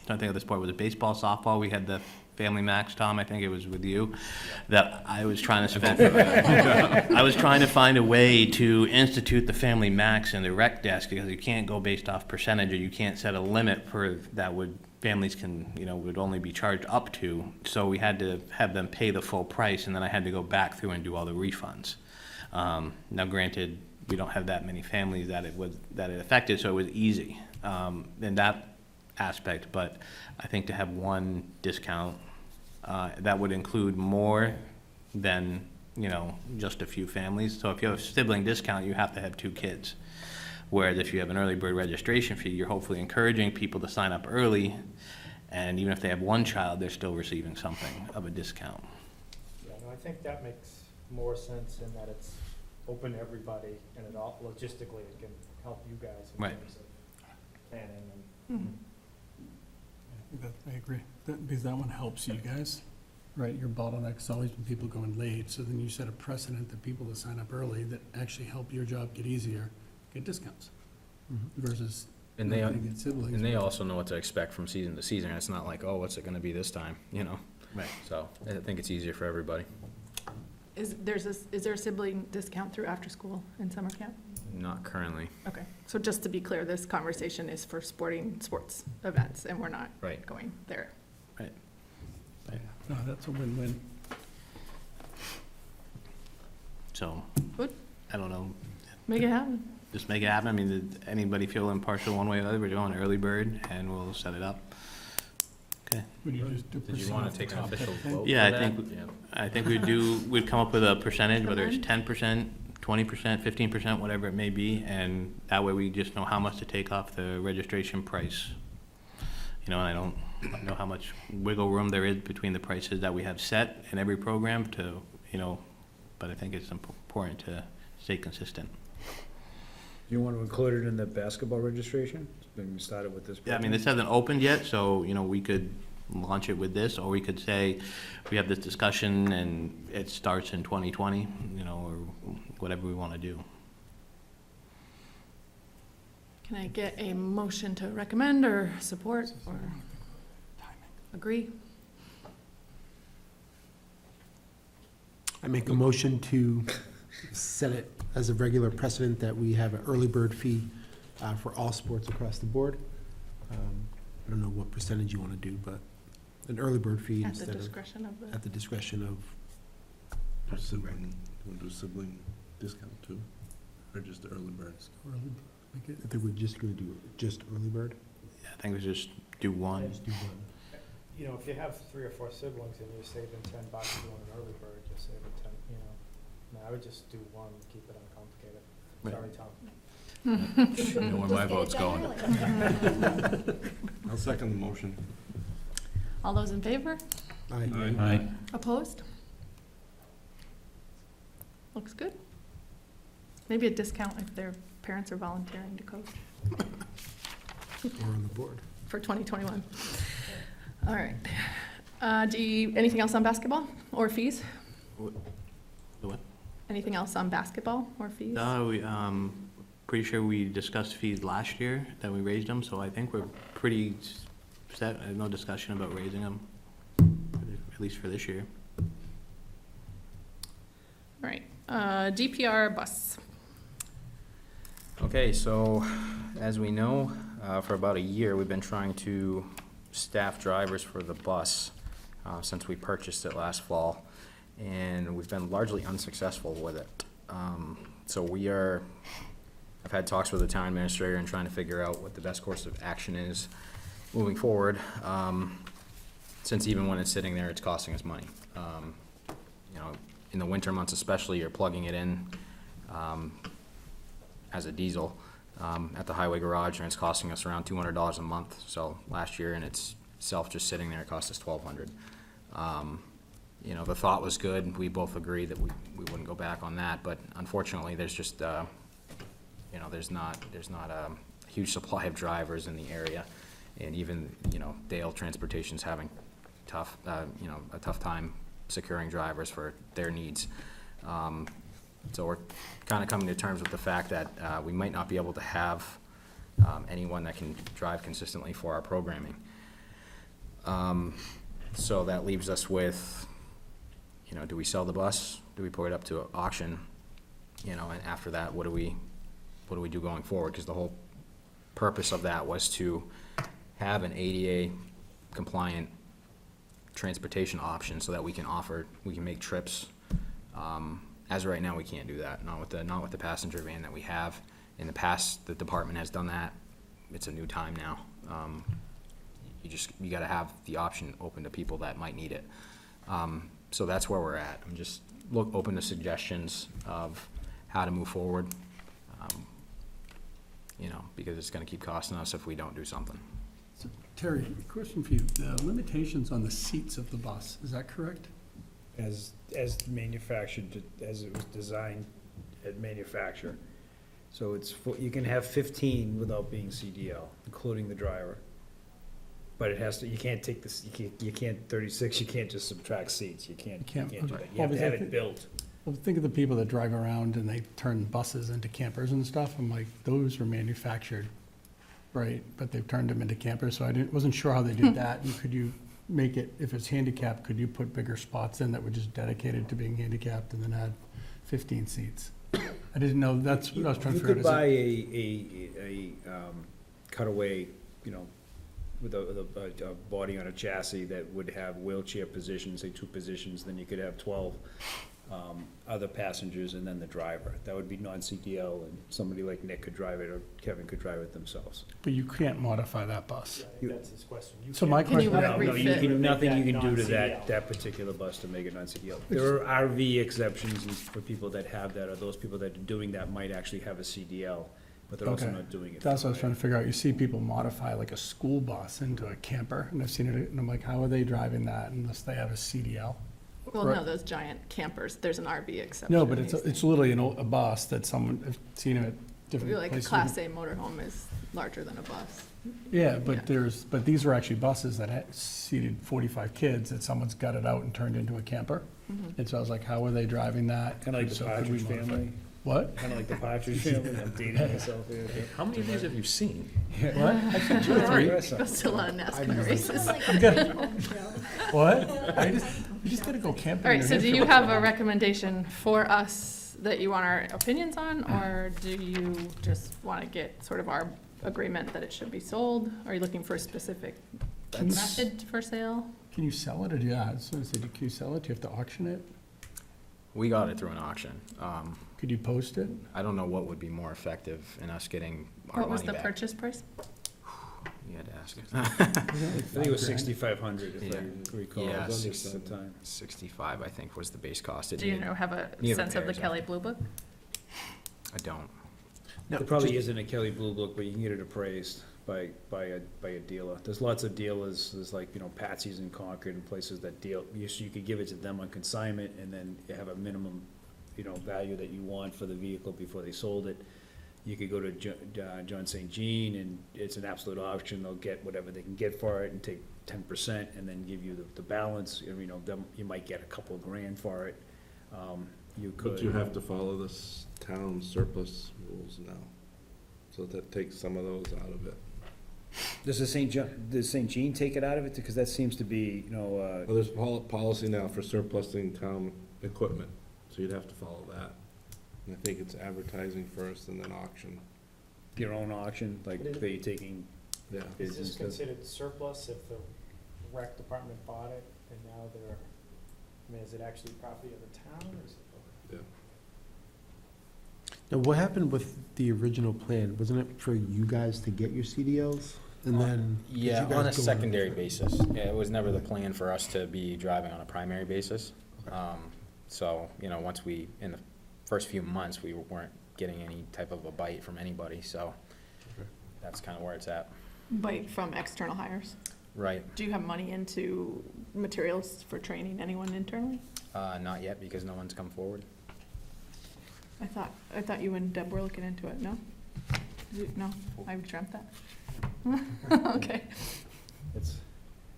don't think of the sport, was it baseball, softball? We had the Family Max, Tom, I think it was with you, that I was trying to spend, I was trying to find a way to institute the Family Max in the rec desk, because you can't go based off percentage, or you can't set a limit for, that would, families can, would only be charged up to. So we had to have them pay the full price, and then I had to go back through and do all the refunds. Now granted, we don't have that many families that it affected, so it was easy in that aspect, but I think to have one discount that would include more than, you know, just a few families. So if you have a sibling discount, you have to have 2 kids. Whereas if you have an early bird registration fee, you're hopefully encouraging people to sign up early, and even if they have 1 child, they're still receiving something of a discount. Yeah, no, I think that makes more sense in that it's open to everybody, and it all, logistically, it can help you guys in Right. terms of planning and. I agree, because that one helps you guys, right? Your bottleneck's always been people going late, so then you set a precedent that people that sign up early that actually help your job get easier, get discounts versus And they, not gonna get siblings. and they also know what to expect from season to season. It's not like, oh, what's it gonna be this time, you know? Right. So I think it's easier for everybody. Is there a sibling discount through after-school and summer camp? Not currently. Okay, so just to be clear, this conversation is for sports events, and we're not Right. going there. No, that's a win-win. So, Good. I don't know, Make it happen. just make it happen. I mean, did anybody feel impartial one way or the other? We're doing early bird, and we'll set it up. Okay. Would you just do Did you percent wanna off the take an top official type thing? vote? Yeah, for I that? think- Yeah. I think we'd come up with a percentage, whether it's 10%, 20%, 15%, whatever it may be, and that way we just know how much to take off the registration price. You know, and I don't know how much wiggle room there is between the prices that we have set in every program to, you know, but I think it's important to stay consistent. Do you want to include it in the basketball registration? Maybe we started with this. Yeah, I mean, this hasn't opened yet, so, you know, we could launch it with this, or we could say, we have this discussion and it starts in 2020, you know, or whatever we want to do. Can I get a motion to recommend or support or agree? I make a motion to set it as a regular precedent that we have an early bird fee for all sports across the board. I don't know what percentage you want to do, but an early bird fee At the instead of, discretion of the, at the discretion of, Do sibling, we'll do sibling discount too, or just early birds? Early, make it- I think we're just going to do just early bird. Yeah, I think we just do one. Just do one. You know, if you have 3 or 4 siblings and you're saving $10 doing an early bird, you're saving 10, you know. No, I would just do one, keep it uncomplicated. Right. Sorry, Tom. You know where my vote's going. I'll second the motion. all those in favor? Aye. Aye. Opposed? Looks good. Maybe a discount if their parents are volunteering to coach Or on the board. for 2021. All right. Anything else on basketball or fees? The what? Anything else on basketball or fees? No, we, pretty sure we discussed fees last year, that we raised them, so I think we're pretty set, no discussion about raising them, at least for this year. All right, DPR bus. Okay, so as we know, for about a year, we've been trying to staff drivers for the bus since we purchased it last fall, and we've been largely unsuccessful with it. So I've had talks with the town administrator and trying to figure out what the best course of action is moving forward, since even when it's sitting there, it's costing us money. You know, in the winter months especially, you're plugging it in as a diesel at the highway garage, and it's costing us around $200 a month. So last year in itself, just sitting there, it cost us $1,200. You know, the thought was good. We both agreed that we wouldn't go back on that, but unfortunately, there's just, you know, there's not a huge supply of drivers in the area. And even, you know, Dale Transportation's having you know, a tough time securing drivers for their needs. So we're kind of coming to terms with the fact that we might not be able to have anyone that can drive consistently for our programming. So that leaves us with, you know, do we sell the bus? Do we put it up to auction? You know, and after that, what do we do going forward? Because the whole purpose of that was to have an ADA compliant transportation option so that we can make trips. As of right now, we can't do that, not with the passenger van that we have. In the past, the department has done that. It's a new time now. You gotta have the option open to people that might need it. So that's where we're at. I'm just open to suggestions of how to move forward. Because it's gonna keep costing us if we don't do something. So, Terry, question for you. The limitations on the seats of the bus, is that correct? As manufactured, as it was designed at manufacture. So you can have 15 without being CDL, including the driver. But it has to, you can't take this, you can't 36, you can't just subtract seats, you can't do that. You have to have it built. Well, think of the people that drive around and they turn buses into campers and stuff. I'm like, those were manufactured, right? But they've turned them into campers, so wasn't sure how they did that. And could you make it, if it's handicapped, could you put bigger spots in that were just dedicated to being handicapped and then add 15 seats? I didn't know, that's what I was trying to figure out. You could buy a cutaway, with a body on a chassis that would have wheelchair positions, say 2 positions, then you could have 12 other passengers and then the driver. That would be non-CDL, and somebody like Nick could drive it, or Kevin could drive it themselves. But you can't modify that bus. Yeah, I think that's his question. You So my can't- Can you question, re- No, you refit? can, nothing you can do to Non-CDL. that particular bus to make it non-CDL. There are RV exceptions for people that have that, or those people that are doing that might actually have a CDL, but they're also Okay. not doing it. that's what I was that trying way. to figure out. You see people modify like a school bus into a camper, and I've seen it, and I'm like, how are they driving that unless they have a CDL? Well, Right. no, those giant campers, there's an RV exception. No, but in it's, these it's things. literally a bus that someone, I've seen it at different Like a places. Class A motorhome is larger than a bus. Yeah, Yeah. but these were actually buses that had seated 45 kids that someone's gutted out and turned into a camper. Mhm. And so I was like, how are they driving that? Kinda like the So could we Partridge modify- Family, What? kinda like the Partridge Family, I'm dating myself here. How many of these have you seen? What? I've seen 2 or 3. Goes to a lot of NASCAR races. What? You just gotta go camping. All right, in so New do you Hampshire. have a recommendation for us that you want our opinions on, or do you just want to get sort of our agreement that it should be sold? Are you looking for a specific That's- method for sale? Can you sell it, or, yeah, I was gonna say, can you sell it? Do you have to auction it? We got it through an auction. Could you post it? I don't know what would be more effective in us getting our What was money the back. purchase price? You had to ask it. I think it was 6,500, if Yeah. I recall. Yeah, It was under 6 at the time. 65, I think, was the base cost. It Do you needed- have a needed sense of the repairs, yeah. Kelly Blue Book? I don't. There probably isn't a Kelly Blue Book, but you can get it appraised by a dealer. There's lots of dealers, there's like, Patsy's in Concord and places that deal, you could give it to them on consignment, and then you have a minimum, value that you want for the vehicle before they sold it. You could go to John St. Jean, and it's an absolute auction, they'll get whatever they can get for it and take 10% and then give you the balance. You might get a couple of grand for it. You could. But you have to follow this town surplus rules now, so that takes some of those out of it. Does St. Jean take it out of it? Because that seems to be, Well, there's policy now for surplusing town equipment, so you'd have to follow that. And I think it's advertising first and then auction. your own auction, like It is- that you're taking Yeah. bids Is and this stuff. considered surplus if the rec department bought it and now they're, is it actually property of the town or is it? Now, what happened with the original plan? Wasn't it for you guys to get your CDLs? And then? did you Yeah, guys on a go secondary different- basis. Yeah, it was never the plan for us to be driving on a primary basis. So, once in the first few months, we weren't getting any type of a bite from anybody, so that's kind of where it's at. Bite from external hires. Right. Do you have money into materials for training anyone internally? Not yet, because no one's come forward. I thought you and Deb were looking into it, no? No, I dreamt that. Okay.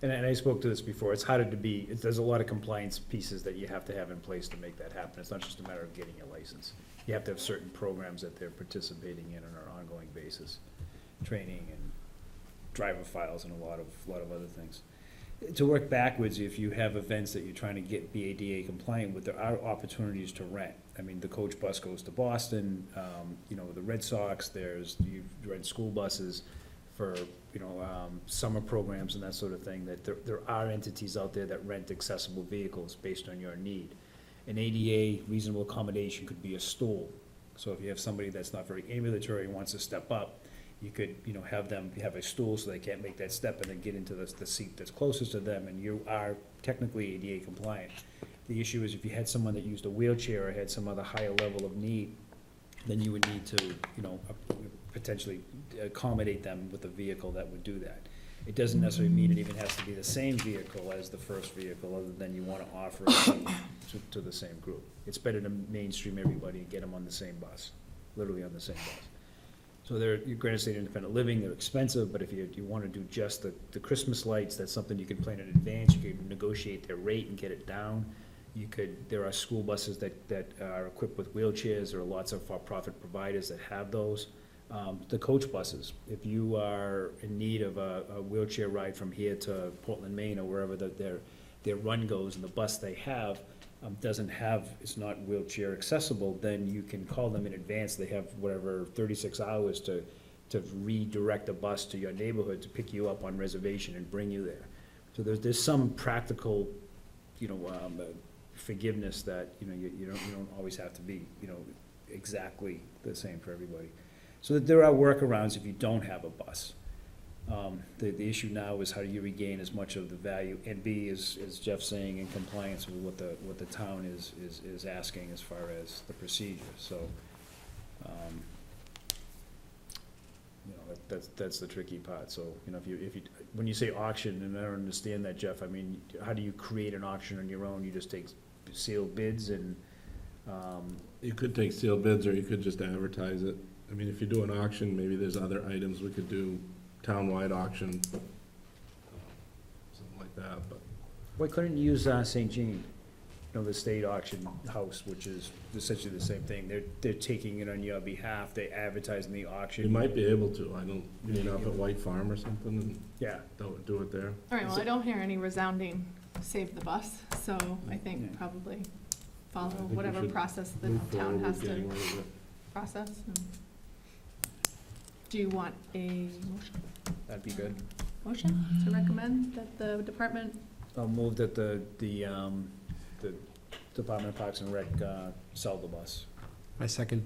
And I spoke to this before, it's harder to be, there's a lot of compliance pieces that you have to have in place to make that happen. It's not just a matter of getting a license. You have to have certain programs that they're participating in on an ongoing basis, training and driver files and a lot of other things. To work backwards, if you have events that you're trying to get BADA compliant with, there are opportunities to rent. I mean, the coach bus goes to Boston, the Red Sox, you rent school buses for, summer programs and that sort of thing, that there are entities out there that rent accessible vehicles based on your need. An ADA reasonable accommodation could be a stool. So if you have somebody that's not very ambulatory and wants to step up, you could, have them have a stool so they can't make that step and then get into the seat that's closest to them, and you are technically ADA compliant. The issue is if you had someone that used a wheelchair or had some other higher level of need, then you would need to, potentially accommodate them with a vehicle that would do that. It doesn't necessarily mean it even has to be the same vehicle as the first vehicle, other than you wanna offer it to the same group. It's better to mainstream everybody and get them on the same bus, literally on the same bus. So they're, your Granite State Independent Living, they're expensive, but if you wanna do just the Christmas lights, that's something you can plan in advance, you could negotiate their rate and get it down. There are school buses that are equipped with wheelchairs, there are lots of for-profit providers that have those. The coach buses, if you are in need of a wheelchair ride from here to Portland, Maine, or wherever their run goes, and the bus they have is not wheelchair accessible, then you can call them in advance. They have whatever, 36 hours to redirect a bus to your neighborhood to pick you up on reservation and bring you there. So there's some practical, forgiveness that, you don't always have to be, exactly the same for everybody. So that there are workarounds if you don't have a bus. The issue now is how do you regain as much of the value, and be, as Jeff's saying, in compliance with what the town is asking as far as the procedure, so, that's the tricky part, so, if you, when you say auction, and I don't understand that, Jeff, I mean, how do you create an auction on your own? You just take sealed bids and, You could take sealed bids, or you could just advertise it. I mean, if you do an auction, maybe there's other items we could do, townwide auction, something like that, but. why couldn't you use St. Jean? The state auction house, which is essentially the same thing. They're taking it on your behalf. They advertise in the auction. You might be able to, you know, up at White Farm or something, and Yeah. do it there. All right, well, I don't hear any resounding save the bus, so I think Yeah. probably I follow think we whatever should process the Move town forward has with getting to rid of it. process. Do you want a That'd be good. motion to recommend that the department? I'll move that the Department of Parks and Rec, sell the bus. My second.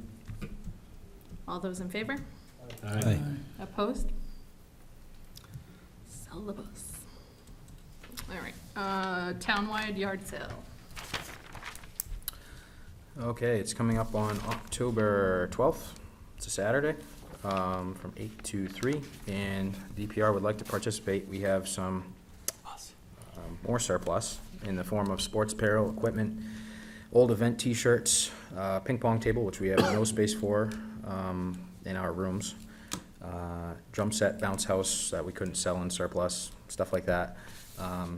All those in favor? Aye. Opposed? Sell the bus. All right, townwide yard sale. Okay, it's coming up on October 12th. It's a Saturday, from 8 to 3, and DPR would like to participate. We have some more surplus in the form of sports apparel, equipment, old event T-shirts, ping pong table, which we have no space for in our rooms, drum set, bounce house that we couldn't sell in surplus, stuff like that.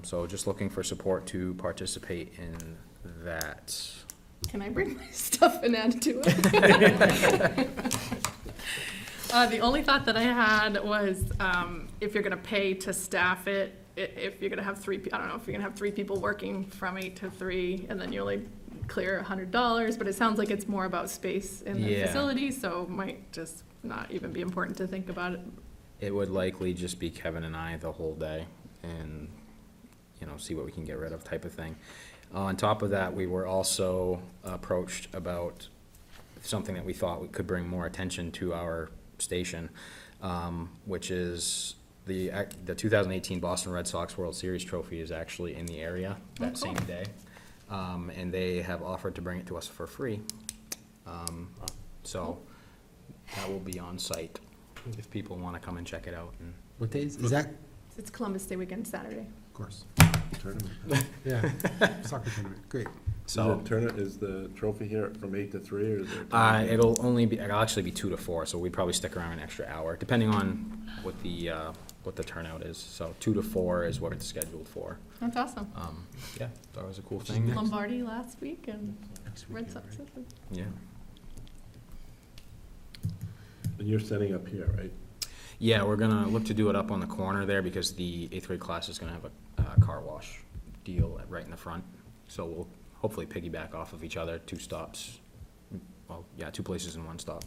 So just looking for support to participate in that. Can I bring my stuff and add to it? The only thought that I had was, if you're gonna pay to staff it, if you're gonna have I don't know, if you're gonna have 3 people working from 8 to 3, and then you only clear $100, but it sounds like it's more about space in the Yeah. facility, so it might just not even be important to think about it. It would likely just be Kevin and I the whole day, and, see what we can get rid of type of thing. On top of that, we were also approached about something that we thought could bring more attention to our station, which is the 2018 Boston Red Sox World Series trophy is actually in the area that cool. same day. And they have offered to bring it to us for free. So that will be on site if people want to come and check it out. And What days? Is that? It's Columbus Day weekend, Saturday. Of course. Tournament. Yeah. Soccer tournament. Great. so Is the trophy here from 8 to 3, or is there? it'll actually be 2 to 4, so we'd probably stick around an extra hour, depending on what the turnout is. So 2 to 4 is what it's scheduled for. That's awesome. Yeah, thought it was a cool thing. Lombardi last week and Next Red weekend, Sox. right? Yeah. And you're setting up here, right? Yeah, we're gonna look to do it up on the corner there because the 8th grade class is gonna have a car wash deal right in the front. So we'll hopefully piggyback off of each other, 2 stops. Well, yeah, 2 places in 1 stop.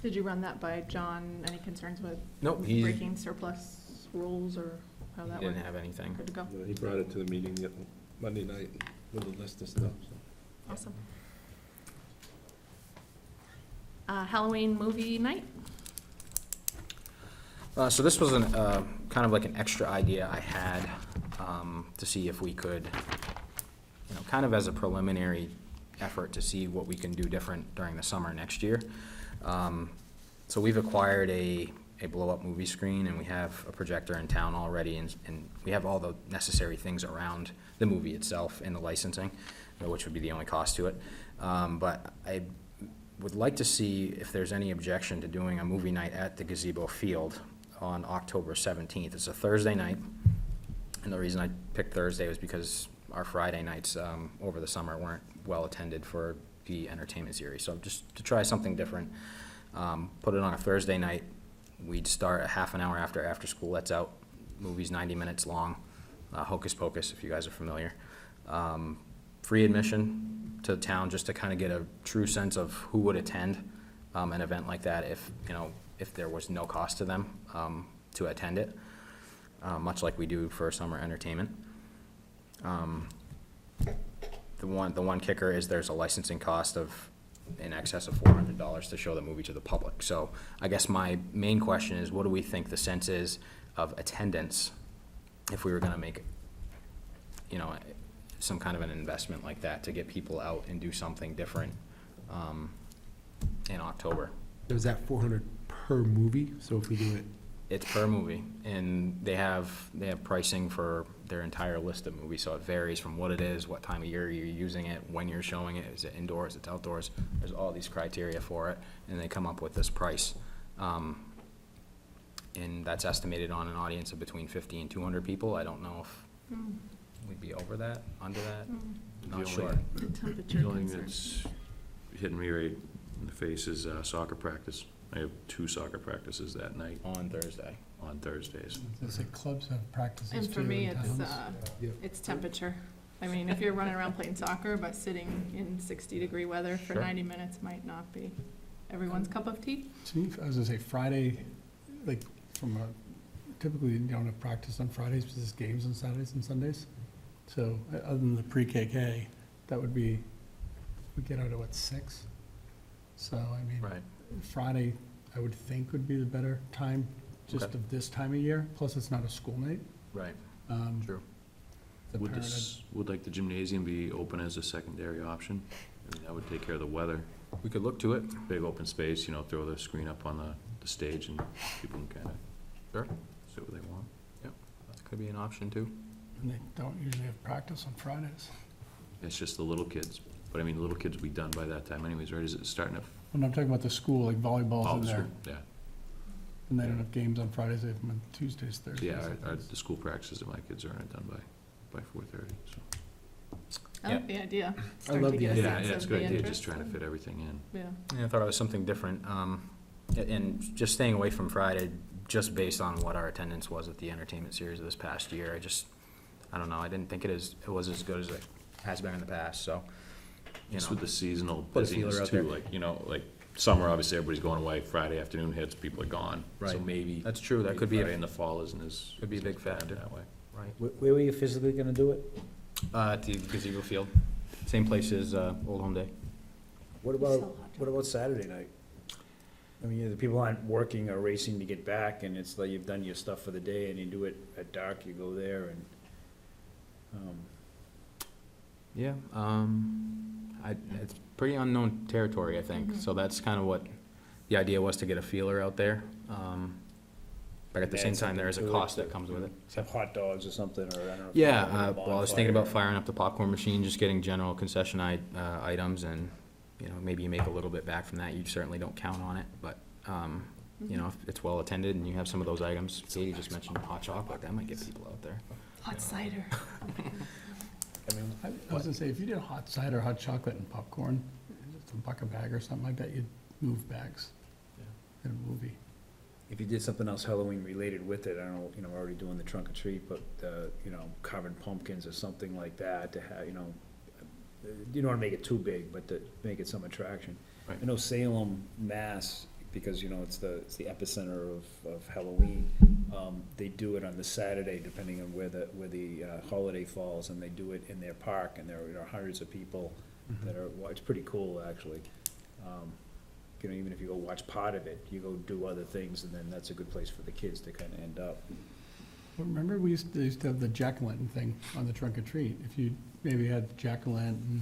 Did you run that by John? Any concerns with Nope, he breaking surplus rules or how that didn't worked? have anything. Good to go. He brought it to the meeting Monday night with a list of stuff, so. Awesome. Halloween movie night? So this was kind of like an extra idea I had to see if we could you know, kind of as a preliminary effort to see what we can do different during the summer next year. So we've acquired a blow-up movie screen, and we have a projector in town already, and we have all the necessary things around the movie itself and the licensing, which would be the only cost to it. But I would like to see if there's any objection to doing a movie night at the Gazebo Field on October 17th. It's a Thursday night, and the reason I picked Thursday was because our Friday nights over the summer weren't well attended for the entertainment series. So just to try something different, put it on a Thursday night. We'd start a half an hour after school lets out. Movie's 90 minutes long. Hocus Pocus, if you guys are familiar. Free admission to the town, just to kind of get a true sense of who would attend an event like that if, you know, if there was no cost to them to attend it, much like we do for summer entertainment. The one kicker is there's a licensing cost of in excess of $400 to show the movie to the public. So I guess my main question is, what do we think the sense is of attendance if we were gonna make, you know, some kind of an investment like that to get people out and do something different in October? Is that 400 per movie? So if we do it, It's per movie, and they have pricing for their entire list of movies, so it varies from what it is, what time of year you're using it, when you're showing it, is it indoors, it's outdoors, there's all these criteria for it, and they come up with this price. And that's estimated on an audience of between 50 and 200 people. I don't know if we'd be over that, under that, not The sure. only- The temperature The only thing concern. that's hitting me right in the face is soccer practice. I have 2 soccer practices that night On Thursday. on Thursdays. There's like clubs have practices And for too me, in it's, towns. it's temperature. I mean, if you're running around playing soccer, but sitting in 60-degree weather for Sure. 90 minutes might not be everyone's cup of tea. To me, I was gonna say Friday, like from a, typically you don't have practice on Fridays, but there's games on Saturdays and Sundays. So other than the pre-KK, that would be, we get out at what, 6? So I mean, Right. Friday, I would think would be the better time, just Okay. of this time of year, plus it's not a school night. Right, true. The Would parent- this, would like the gymnasium be open as a secondary option? I mean, that would take care of the weather. We could look to it. Big open space, you know, throw the screen up on the stage and people can kind of Sure. see what they want. That could be an option too. And they don't usually have practice on Fridays. It's just the little kids. But I mean, the little kids will be done by that time anyways, right? Is it starting to? When I'm talking about the school, like volleyball's Oh, in there, school, yeah. and they don't have games on Fridays, they have them on Tuesdays, So Thursdays. yeah, the school practices that my kids are in are done by 4:30, so. I like the idea. I Start love to the get a idea. Yeah, sense yeah, it's a of good the idea, interest just trying to and- fit everything in. Yeah. Yeah, I thought it was something different. And just staying away from Friday, just based on what our attendance was at the entertainment series this past year, I don't know, I didn't think it was as good as it has been in the past, so, you Just know. with the seasonal Put a feeler busyness out too, there. like, you know, like summer, obviously, everybody's going away, Friday afternoon hits, people are gone. So Right. maybe. That's true, that maybe could be, Friday in the fall isn't as. could be a big isn't as bad factor. That way. right, Where were you physically gonna do it? at the gazebo field, same place as Old Home Day. What about Saturday night? I mean, the people aren't working or racing to get back, and it's like you've done your stuff for the day, and you do it at dark, you go there, and, Yeah, it's pretty unknown territory, I think, so that's kind of what the idea was, to get a feeler out there. But at the same Add time, there is a something to it cost that comes with it. have hot dogs or something, or I don't know. if Yeah, you have a well, I was thinking about bonfire. firing up the popcorn machine, just getting general concession items, and, you know, maybe you make a little bit back from that. You certainly don't count on it, but, you know, if it's well attended and you have some of those items, Katie just mentioned hot chocolate, that might get people out there. Hot cider. I mean, I was gonna say, if you did hot cider, hot chocolate and popcorn, just $1 a bag or something, I bet you'd move bags in a movie. if you did something else Halloween related with it, I don't know, you know, we're already doing the trunk or treat, but, you know, carving pumpkins or something like that to have, you know, you don't wanna make it too big, but to make it some attraction. Right. I know Salem, Mass, because, you know, it's the epicenter of Halloween, they do it on the Saturday, depending on where the holiday falls, and they do it in their park, and there are, you know, hundreds of people that are, well, it's pretty cool, actually. You know, even if you go watch part of it, you go do other things, and then that's a good place for the kids to kinda end up. Remember, they used to have the jack-o'-lantern thing on the trunk or treat. If you maybe had the jack-o'-lantern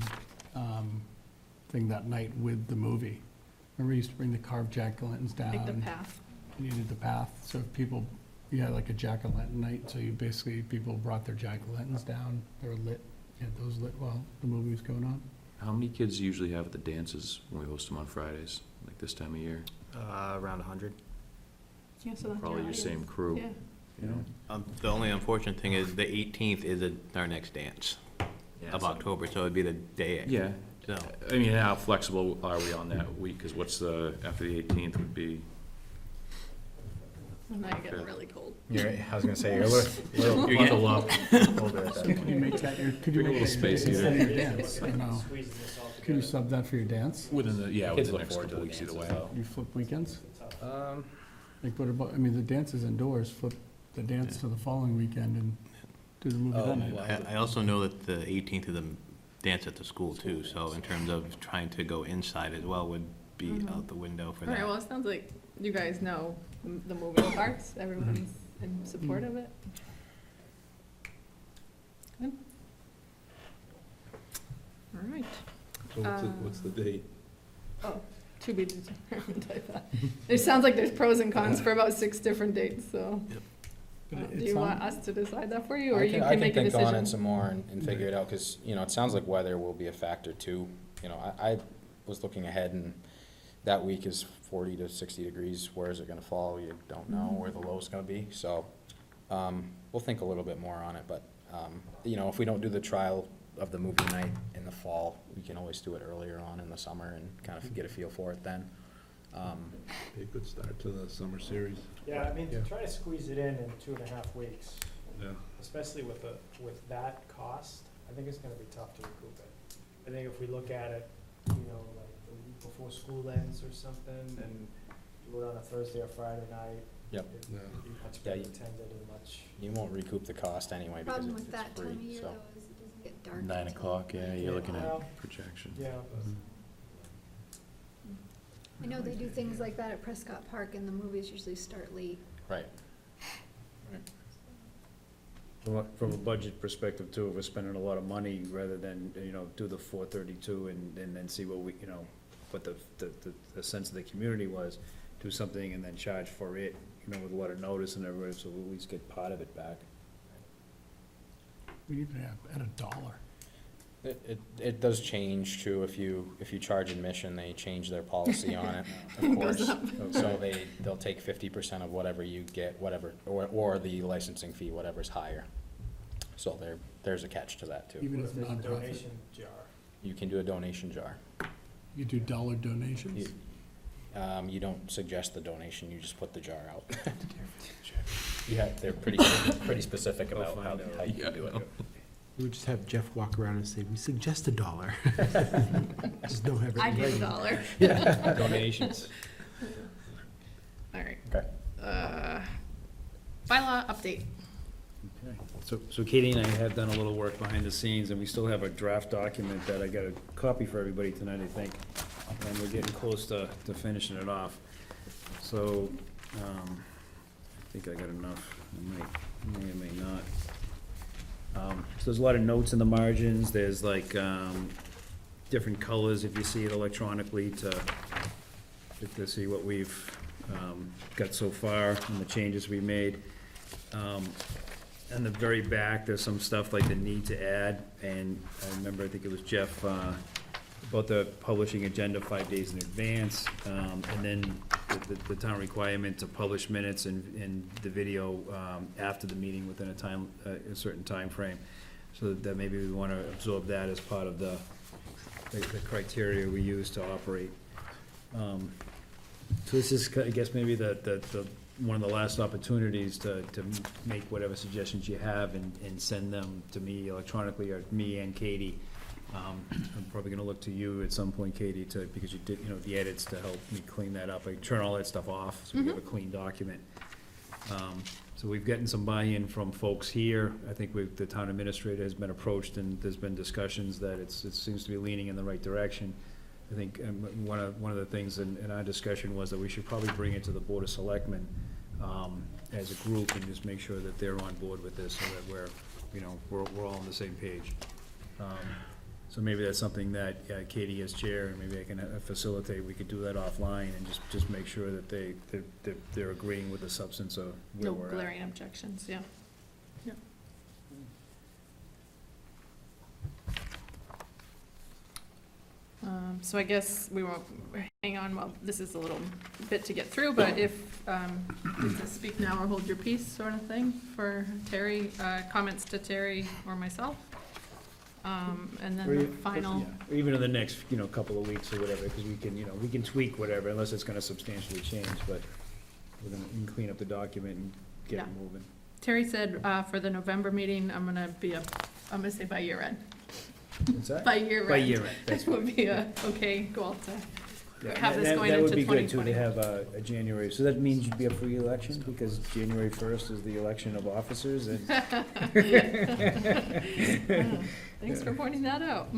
thing that night with the movie. Remember, you used to bring the carved jack-o'-lanterns down. Like the path. And you did the path, so if people, you had like a jack-o'-lantern night, so you basically, people brought their jack-o'-lanterns down, they were lit, you had those lit while the movie was going on. How many kids usually have at the dances when we host them on Fridays, like this time of year? Around 100. Yeah, so that's Probably your audience. same crew, Yeah. you know? The only unfortunate thing is the 18th is our next dance of October, so it'd be the day. Yeah, So, I mean, how flexible are we on that week? Because what's the, after the 18th would be, And now you're getting really cold. I was gonna say, you're a little You're getting- bundle up. Older at that Could you make that your, could you Bring a make little that space instead of heater. your dance, or no? Squeezing this all Could you together. sub that for your dance? within the, yeah, Kids within the look next forward to couple the weeks either way. dances, You flip weekends? Um, Like, what about, I mean, the dance is indoors, flip the dance to the following weekend and do the movie that night. I also know that the 18th is a dance at the school too, so in terms of trying to go inside as well would be out the window for All right, well, that. it sounds like you guys know the moving parts, everyone's in support of it. Good. All right. So what's the date? Oh, to be determined, I thought. It sounds like there's pros and cons for about 6 different dates, so. But it Do you want sounds- us to decide that for you, or I you can can make a think on it decision? some more and figure it out, because, you know, it sounds like weather will be a factor too. You know, I was looking ahead, and that week is 40 to 60 degrees. Where is it gonna fall? You don't know where the low's gonna be, so, we'll think a little bit more on it, but, you know, if we don't do the trial of the movie night in the fall, we can always do it earlier on in the summer and kind of get a feel for it then. Be a good start to the summer series. Yeah, I mean, to try to squeeze it in 2.5 weeks, Yeah. especially with that cost, I think it's gonna be tough to recoup it. I think if we look at it, you know, like the week before school ends or something, and do it on a Thursday or Friday night. Yep. It'd Yeah. be much Yeah, better you- attended and much. You won't recoup the cost anyway because Problem it's with that time of free, year so. though is it doesn't get dark. 9 until- o'clock, yeah, you're looking Well, at projection. Yeah. I know they do things like that at Prescott Park and the movies usually start late. Right. From a budget perspective too, if we're spending a lot of money, rather than, you know, do the 432 and then see what we, you know, what the sense of the community was, do something and then charge for it, you know, with a lot of notice and everybody, so we at least get part of it back. We need to have at $1. It does change too, if you charge admission, they change their policy on it, of course. So they'll take 50% of whatever you get, whatever, or the licensing fee, whatever's higher. So there's a catch to that too. Even What if if there's a nonprofit, donation jar? You can do a donation jar. you do dollar donations? You don't suggest the donation, you just put the jar out. Yeah, they're pretty specific about how you can do it. We would just have Jeff walk around and say, we suggest $1. Just don't have it I in give writing. $1. Donations. All right. Okay. Bylaw update. Okay. So Katie and I have done a little work behind the scenes, and we still have a draft document that I got a copy for everybody tonight, I think. And we're getting close to finishing it off. So, I think I got enough. I may or may not. So there's a lot of notes in the margins. There's like, different colors if you see it electronically to see what we've, got so far and the changes we made. In the very back, there's some stuff like the need to add, and I remember, I think it was Jeff, about the publishing agenda 5 days in advance, and then the town requirement to publish minutes and the video, after the meeting within a certain time frame. So that maybe we wanna absorb that as part of the criteria we use to operate. So this is, I guess, maybe the one of the last opportunities to make whatever suggestions you have and send them to me electronically, or me and Katie. I'm probably gonna look to you at some point, Katie, because you did, you know, the edits to help me clean that up. I turn all that stuff off, so we have a clean document. So we've gotten some buy-in from folks here. I think the town administrator has been approached, and there's been discussions that it seems to be leaning in the right direction. I think one of the things in our discussion was that we should probably bring it to the Board of Selectmen, as a group and just make sure that they're on board with this so that we're, you know, we're all on the same page. So maybe that's something that Katie as chair, and maybe I can facilitate, we could do that offline and just make sure that they're agreeing with the substance of where No we're at. glaring objections, yeah. Yeah. So I guess we won't hang on, well, this is a little bit to get through, but if, is this speak now or hold your peace sort of thing for Terry, comments to Terry or myself? And then the final, Yeah, or even in the next, you know, couple of weeks or whatever, because we can, you know, we can tweak whatever, unless it's gonna substantially change, but we're gonna, we can clean up the document and get it Yeah. moving. Terry said, for the November meeting, I'm gonna say by year end. What's that? By year end. By year end, that's That would be a okay goal to Yeah, have this that- going That into would be good too, 2020. to have a January, so that means you'd be up for reelection, because January 1st is the election of officers, and Thanks for pointing that out.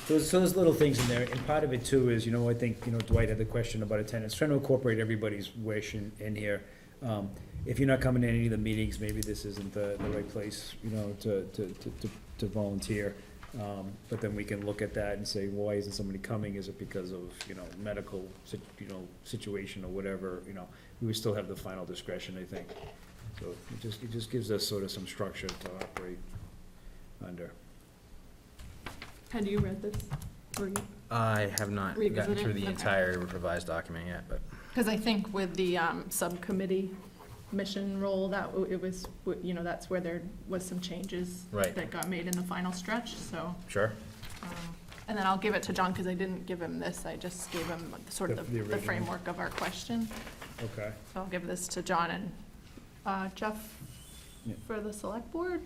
so there's little things in there, and part of it too is, you know, I think, you know, Dwight had the question about attendance, trying to incorporate everybody's wish in here. If you're not coming to any of the meetings, maybe this isn't the right place, you know, to volunteer. But then we can look at that and say, why isn't somebody coming? Is it because of, you know, medical, situation or whatever, you know? We would still have the final discretion, I think. So it just gives us sort of some structure to operate under. Had you read this? I have not gotten Revisit through it? the Okay. entire revised document yet, but Because I think with the subcommittee mission role, it was, you know, that's where there was some changes Right. that got made in the final stretch, so. sure. And then I'll give it to John, because I didn't give him this, I just gave him sort of The the original. framework of our question. Okay. So I'll give this to John and Jeff Yeah. for the select board.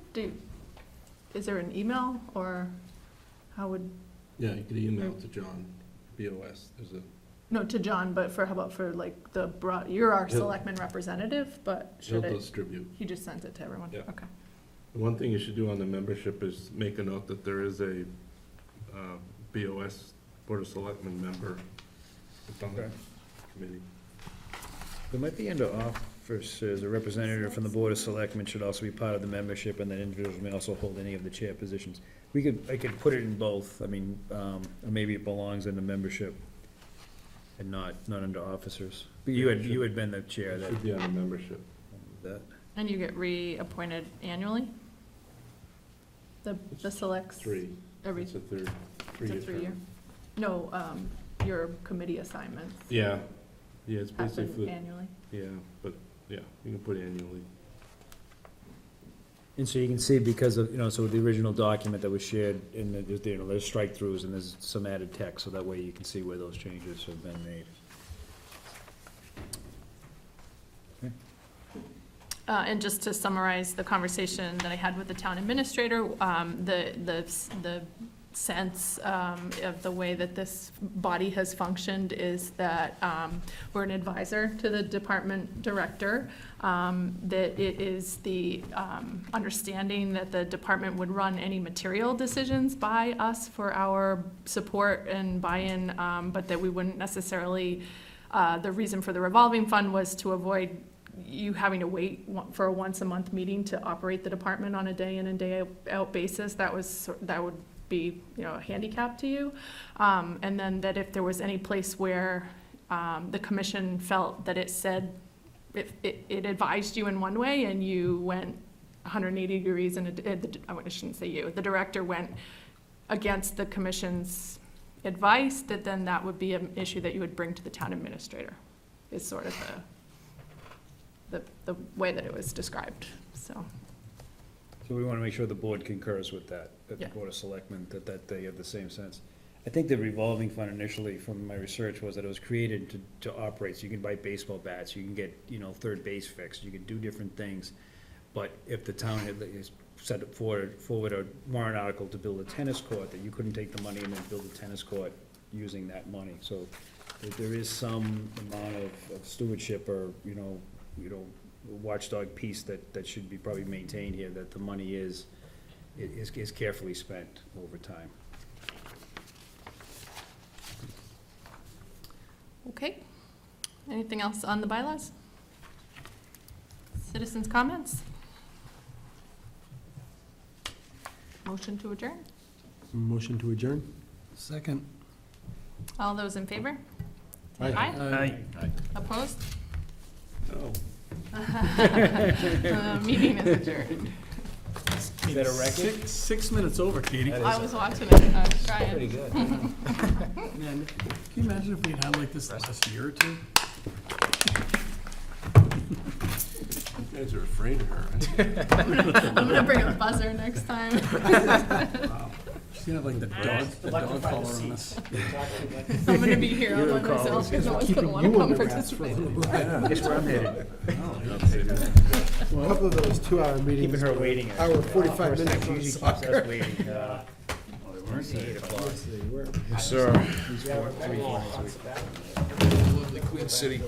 Is there an email, or how would, Yeah, you could email to John, BOS, there's a, no, to John, but how about for like you're our He'll- selectman representative, but he'll should it, distribute. he just sends it to everyone? Yeah. Okay. The one thing you should do on the membership is make a note that there is a BOS, Board of Selectmen member that's on the Okay. committee. There might be under officers, a representative from the Board of Selectmen should also be part of the membership, and then individuals may also hold any of the chair positions. I could put it in both, I mean, or maybe it belongs in the membership and not under officers. But you had been the chair It that, should be on the membership. that, And you get reappointed annually? The selects? Three. Every, It's a third, it's a three-year 3-year? term. No, your committee assignments Yeah, yeah, it's basically happen for, annually? yeah, but, yeah, you can put annually. and so you can see because of, you know, so the original document that was shared, and there's strike-throughs and there's some added text, so that way you can see where those changes have been made. And just to summarize the conversation that I had with the town administrator, the sense of the way that this body has functioned is that we're an advisor to the department director, that it is the understanding that the department would run any material decisions by us for our support and buy-in, but that we wouldn't necessarily, the reason for the revolving fund was to avoid you having to wait for a once-a-month meeting to operate the department on a day in and day out basis. That would be, you know, a handicap to you. And then that if there was any place where the commission felt that it said, it advised you in one way and you went 180 degrees, and I shouldn't say you, the director went against the commission's advice, then that would be an issue that you would bring to the town administrator, is sort of the way that it was described, so. So we want to make sure the board concurs with that the Yeah. Board of Selectmen, that they have the same sense. I think the revolving fund initially, from my research, was that it was created to operate, so you can buy baseball bats, you can get, you know, third base fixed, you can do different things. But if the town had set forward a warrant article to build a tennis court, that you couldn't take the money and then build a tennis court using that money. So there is some amount of stewardship or, you know, watchdog piece that should be probably maintained here, that the money is carefully spent over time. Okay. Anything else on the bylaws? Citizens' comments? Motion to adjourn? Motion to adjourn? Second. All those in favor? Aye. Aye. Opposed? No. Meeting is adjourned. Is that a record? 6 minutes over, Katie. That I is- was watching it, I was trying. Pretty good. Man, can you imagine if we'd had like this last year or two? You guys are afraid of her. I'm gonna bring a buzzer next time. She's gonna have like the dog collar on us. I'm gonna be here all by myself, because no one's gonna wanna come participate. Guess where I'm headed? A couple of those 2-hour meetings. Keeping her waiting. Hour 45 minutes Usually on keeps soccer. us waiting. Eight o'clock. Yes, they were. Yes, sir. He's 3, 4 nights a week. Lovely Queen City.